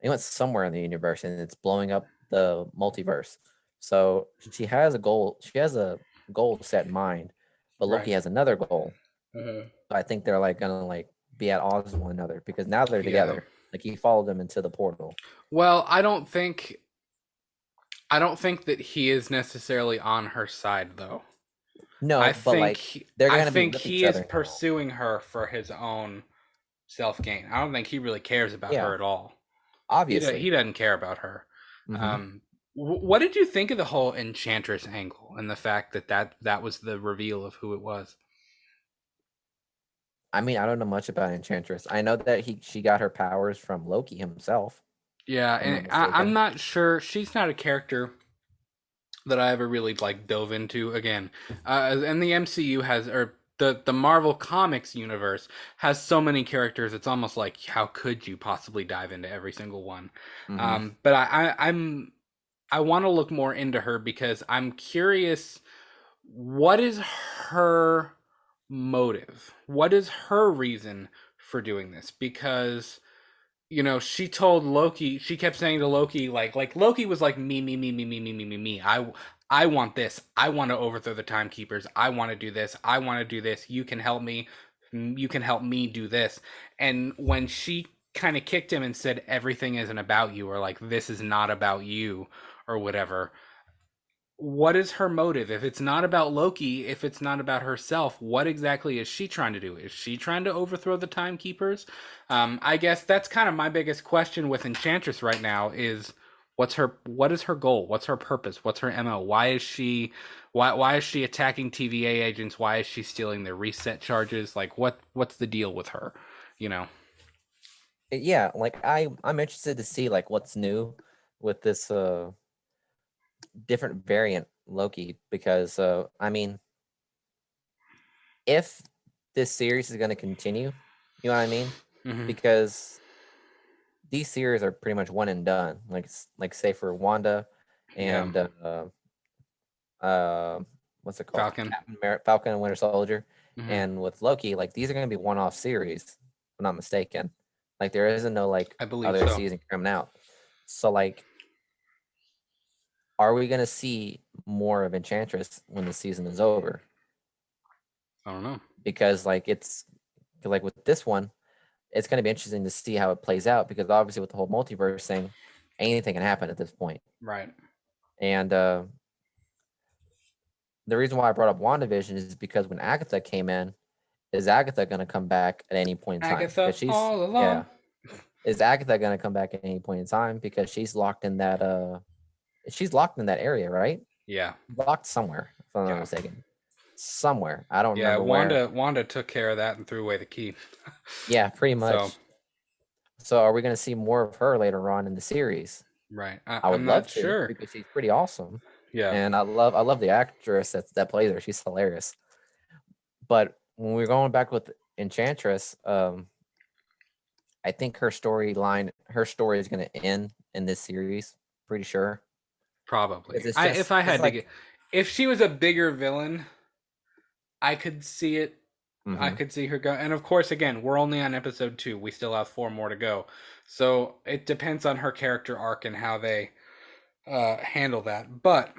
They went somewhere in the universe and it's blowing up the multiverse. So she has a goal. She has a goal set in mind, but Loki Right. has another goal. Mm-hmm. So I think they're like gonna like be at odds with one another because now they're Yeah. together. Like he followed them into the portal. Well, I don't think that he is necessarily on her side though. I No, but think like he, they're I gonna be think with each he is other. pursuing her for his own self gain. I don't think he really cares about Yeah, her at all. He obviously. doesn't care about her. Hmm. Um, what did you think of the whole Enchantress angle and the fact that was the reveal of who it was? I mean, I don't know much about Enchantress. I know that she got her powers from Loki himself, Yeah, if I'm not and I'm mistaken. not sure. She's not a character that I ever really like dove into. Again, and the MCU has, or the Marvel Comics universe has so many characters. It's almost like how could you possibly dive into every single one? Hmm. But I want to look more into her because I'm curious. What is her motive? What is her reason for doing this? Because she told Loki, she kept saying to Loki, like Loki was like, me. I want this. I want to overthrow the timekeepers. I want to do this. I want to do this. You can help me. You can help me do this. And when she kind of kicked him and said everything isn't about you, or like this is not about you, or whatever, what is her motive? If it's not about Loki, if it's not about herself, what exactly is she trying to do? Is she trying to overthrow the timekeepers? I guess that's kind of my biggest question with Enchantress right now is what is her goal? What's her purpose? What's her MO? Why is she attacking TVA agents? Why is she stealing their reset charges? Like what's the deal with her? You know? Yeah, like I'm interested to see like what's new with this different variant Loki because I mean, if this series is going to continue, you know what I mean? Mm-hmm. Because these series are pretty much one and done. Like say for Wanda Yeah. and uh what's it called? Falcon. Falcon and Winter Soldier, Mm-hmm. and with Loki, like these are going to be one-off series, if I'm not mistaken. Like there isn't no like I believe other so. season coming out. So like, are we going to see more of Enchantress when the season is over? I don't know. Because like it's like with this one, it's going to be interesting to see how it plays out, because obviously with the whole multiverse thing, anything can happen at this point. Right. And the reason why I brought up WandaVision is because when Agatha came in, is Agatha going to come back at any point in time? Agatha, Because she's all along. is Agatha going to come back at any point in time, because she's locked in that area, right? Yeah. Locked somewhere, if I'm not mistaken. Somewhere. I don't remember where. Wanda took care of that and threw away the key. Yeah, pretty much. So, So are we going to see more of her later on in the series? right. I would I'm love not to, sure. because she's pretty awesome. Yeah. And I love the actress that plays her. She's hilarious. But when we're going back with Enchantress, I think her story is going to end in this series. Pretty sure. Probably. It's just, If I had to get, if she was a bigger villain, I could see it. Mhm. I could see her go. And of course, again, we're only on episode 2. We still have 4 more to go. So it depends on her character arc and how they handle that. But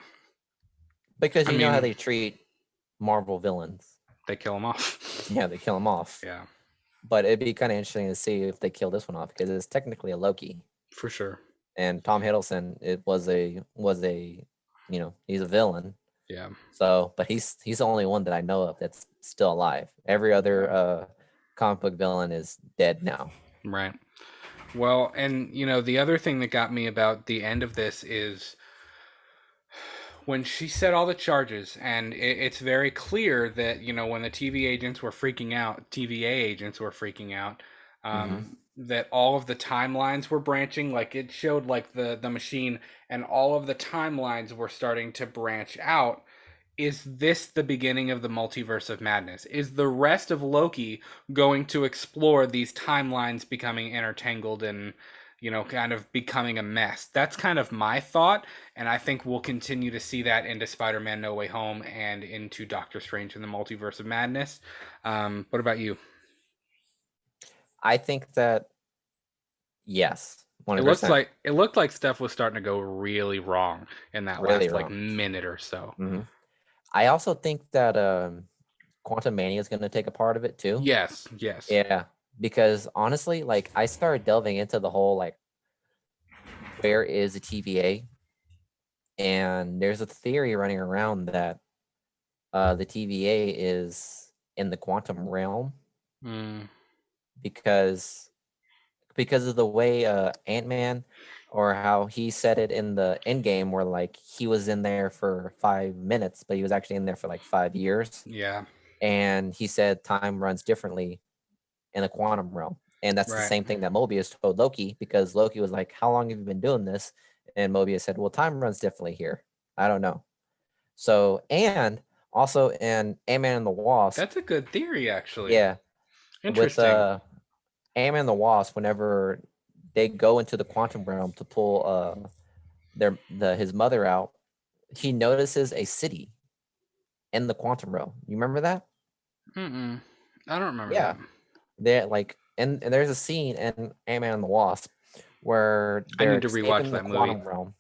because you know how they treat Marvel villains. They kill them off. Yeah, they kill them off. Yeah. But it'd be kind of interesting to see if they kill this one off, because it's technically a Loki. For sure. And Tom Hiddleston, was a he's a villain. Yeah. So, but he's the only one that I know of that's still alive. Every other comic book villain is dead now. Right. Well, and the other thing that got me about the end of this is when she said all the charges, and it's very clear that when the TVA agents were freaking out, that all of the timelines were branching. Like, it showed like the machine, and all of the timelines were starting to branch out. Is this the beginning of the multiverse of madness? Is the rest of Loki going to explore these timelines becoming intertangled and kind of becoming a mess? That's kind of my thought, and I think we'll continue to see that into Spider-Man No Way Home and into Doctor Strange in the Multiverse of Madness. What about you? I think that, yes. 100%. It looked like stuff was starting to go really wrong in that last minute or so. Mm-hmm. I also think that Quantum Mania is going to take a part of it too. Yes. Yeah, because honestly, like, I started delving into the whole, like, where is the TVA? And there's a theory running around that the TVA is in the quantum realm. Because of the way Ant-Man, or how he said it in the Endgame, where like he was in there for 5 minutes, but he was actually in there for like 5 years. Yeah. And he said time runs differently in the quantum realm. And that's the same thing that Mobius told Loki, because Loki was like, how long have you been doing this? And Mobius said, well, time runs differently here. I don't know. So, and also in Ant-Man and the Wasp. That's a good theory, actually. Yeah. Interesting. With Ant-Man and the Wasp, whenever they go into the quantum realm to pull his mother out, he notices a city in the quantum realm. You remember that? I don't remember. Yeah. They're like, and there's a scene in Ant-Man and the Wasp where I need to rewatch that movie. Realm.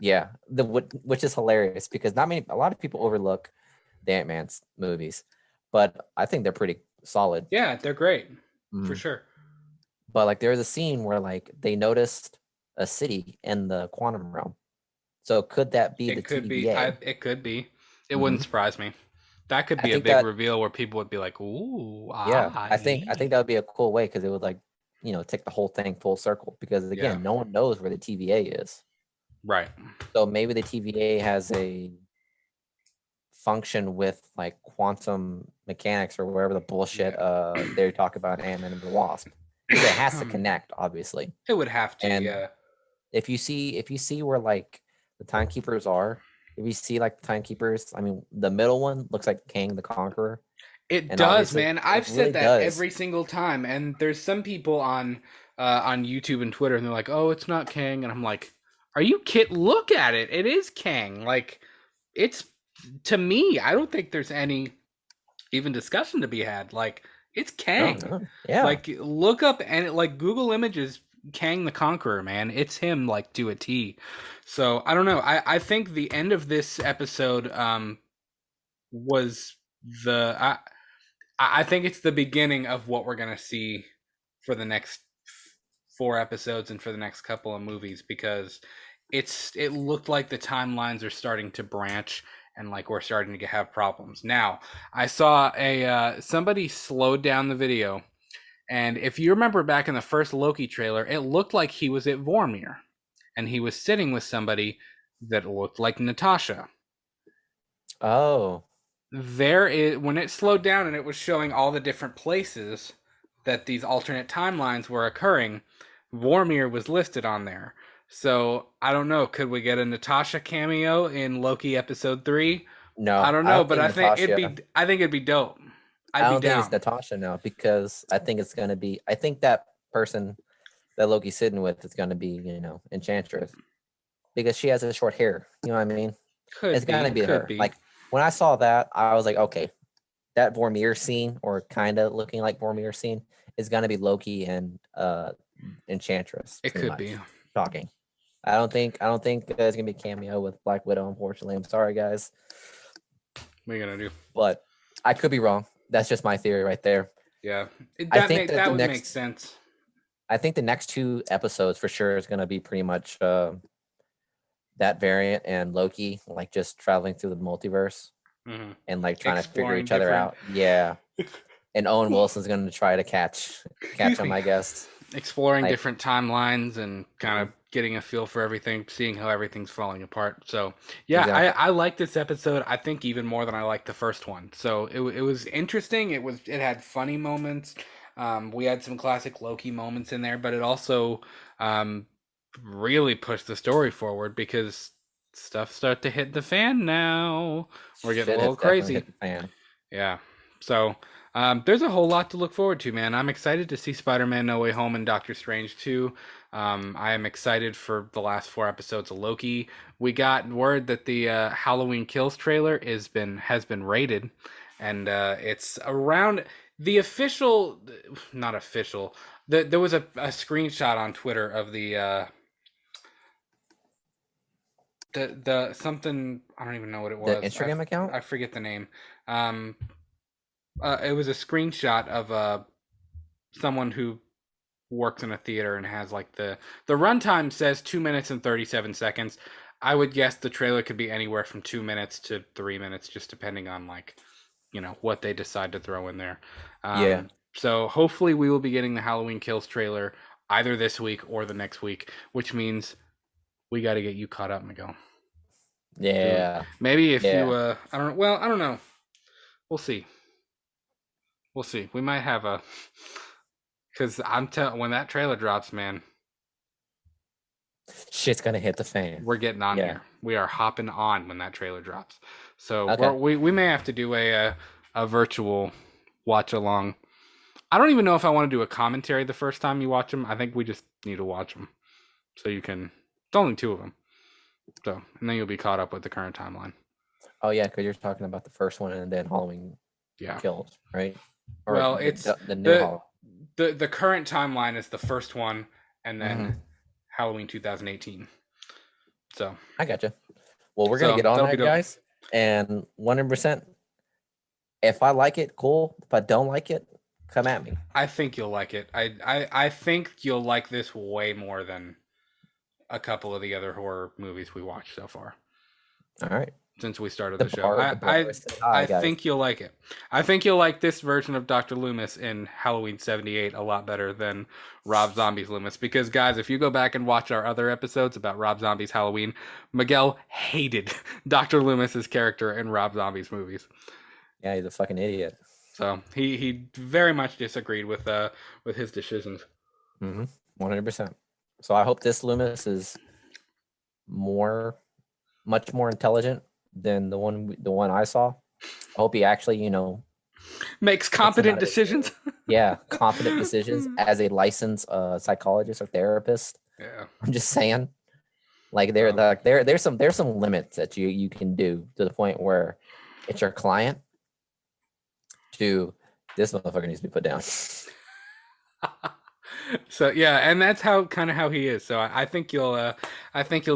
Yeah, which is hilarious, because a lot of people overlook the Ant-Man's movies, but I think they're pretty solid. Yeah, they're great. For sure. But like, there's a scene where like they noticed a city in the quantum realm. So could that be it could TVA? It could be. It wouldn't surprise me. That could be a big reveal where people would be like, "Ooh, yeah." I think that would be a cool way, because it would, like, take the whole thing full circle. Because again, no one knows where the TVA is. Right. So maybe the TVA has a function with like quantum mechanics or wherever the bullshit they talk about Ant-Man and the Wasp. It has to connect, obviously. It would have to, and yeah. If you see where like the timekeepers are, if you see like the timekeepers, I mean, the middle one looks like Kang the Conqueror. It does, man. I've said that every single time, and there's some people on YouTube and Twitter, and they're like, "Oh, it's not Kang," and I'm like, "Are you kidding? Look at it. It is Kang. Like, it's, to me, I don't think there's any even discussion to be had. Like, it's Kang. No. Yeah. Like, look up and like Google Images Kang the Conqueror, man. It's him, like, to a T. So I don't know. I think the end of this episode was I think it's the beginning of what we're gonna see for the next 4 episodes and for the next couple of movies, because it looked like the timelines are starting to branch and like we're starting to have problems. Now, I saw somebody slowed down the video, and if you remember back in the first Loki trailer, it looked like he was at Vormir, and he was sitting with somebody that looked like Natasha. Oh, When it slowed down and it was showing all the different places that these alternate timelines were occurring, Vormir was listed on there. So I don't know. Could we get a Natasha cameo in Loki episode 3? no. I don't know, but I think Natasha- it'd be dope. I I'd don't be think down. it's Natasha now, because I think it's gonna be. I think that person that Loki's sitting with is gonna be, Enchantress, because she has a short hair. You know what I mean? It's gonna be her. Like when I saw that, I was like, okay, that Vormir scene, or kind of looking like Vormir scene, is gonna be Loki and Enchantress. It pretty could be. much. Shocking. I don't think there's gonna be a cameo with Black Widow. Unfortunately, I'm sorry, guys, What are you gonna do? but I could be wrong. That's just my theory right there. Yeah, I think that the would make next- sense. I think the next 2 episodes for sure is gonna be pretty much that variant and Loki, like just traveling through the multiverse hmm and like trying to figure Exploring each other different- out. Yeah. And Owen Wilson's gonna try to catch Excuse him, me. I guess. Exploring Like- different timelines and kind of getting a feel for everything, seeing how everything's falling apart. So yeah, Exactly. I like this episode. I think even more than I liked the first one. So it was interesting. It had funny moments. We had some classic Loki moments in there, but it also really pushed the story forward, because stuff start to hit the fan now. We're getting Shit, a little it's definitely crazy. hit the fan. Yeah. So there's a whole lot to look forward to, man. I'm excited to see Spider-Man No Way Home and Doctor Strange 2. I am excited for the last 4 episodes of Loki. We got word that the Halloween Kills trailer has been rated, and it's around the official, not official. There was a screenshot on Twitter of the something, I don't even know what it was. The Instagram account? I forget the name. It was a screenshot of someone who works in a theater and has like the runtime says 2 minutes and 37 seconds. I would guess the trailer could be anywhere from 2 minutes to 3 minutes, just depending on like, what they decide to throw in there. Yeah. So hopefully we will be getting the Halloween Kills trailer either this week or the next week, which means we got to get you caught up, Miguel. Yeah. Maybe if Yeah. you, I don't know. Well, I don't know. We'll see. We'll see. We might have a, because when that trailer drops, man, Shit's gonna hit the fan. we're getting on Yeah. here. We are hopping on when that trailer drops. So Okay. we may have to do a virtual watch along. I don't even know if I want to do a commentary the first time you watch them. I think we just need to watch them, so you can. It's only 2 of them. So, and then you'll be caught up with the current timeline. Oh yeah, because you're talking about the first one and then Halloween Yeah. Kills, right? Well, the- it's the new Halloween. the current timeline is the first one, and then Mm-hmm. Halloween 2018. So I gotcha. Well, we're gonna So, get on that'll that, be dope. guys. And 100%. If I like it, cool. If I don't like it, come at me. I think you'll like it. I think you'll like this way more than a couple of the other horror movies we watched so far All right. since we started The the show. bar is set high, I guys. think you'll like it. I think you'll like this version of Dr. Loomis in Halloween 78 a lot better than Rob Zombie's Loomis. Because, guys, if you go back and watch our other episodes about Rob Zombie's Halloween, Miguel hated Dr. Loomis's character in Rob Zombie's movies. Yeah, he's a fucking idiot. So he very much disagreed with his decisions. 100%. So I hope this Loomis is much more intelligent than the one I saw. I hope he actually, Makes competent decisions. confident decisions as a licensed psychologist or therapist. Yeah. I'm just saying, like there's some limits that you can do to the point where it's your client to this motherfucker needs to be put down. So yeah, and that's how he is. So I think you'll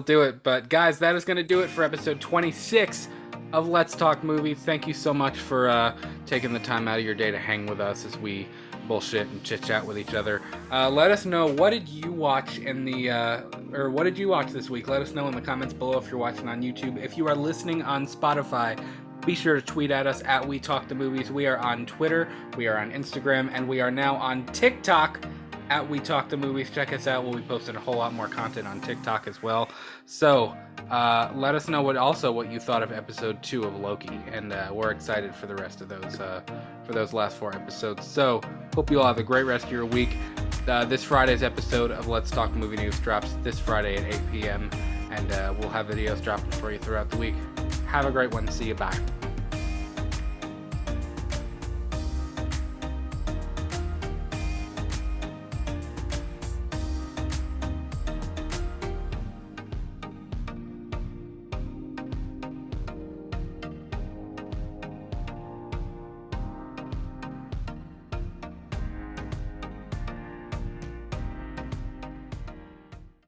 do it. But guys, that is going to do it for episode 26 of Let's Talk Movies. Thank you so much for taking the time out of your day to hang with us as we bullshit and chit chat with each other. Let us know, what did you watch in the or what did you watch this week? Let us know in the comments below if you're watching on YouTube. If you are listening on Spotify, be sure to tweet at us at We Talk the Movies. We are on Twitter, we are on Instagram, and we are now on TikTok at We Talk the Movies. Check us out. We'll be posting a whole lot more content on TikTok as well. So let us know what you thought of episode 2 of Loki, and we're excited for the rest of those last 4 episodes. So hope you all have a great rest of your week. This Friday's episode of Let's Talk Movie News drops this Friday at 8 p.m. and we'll have videos dropping for you throughout the week. Have a great one. See you. Bye.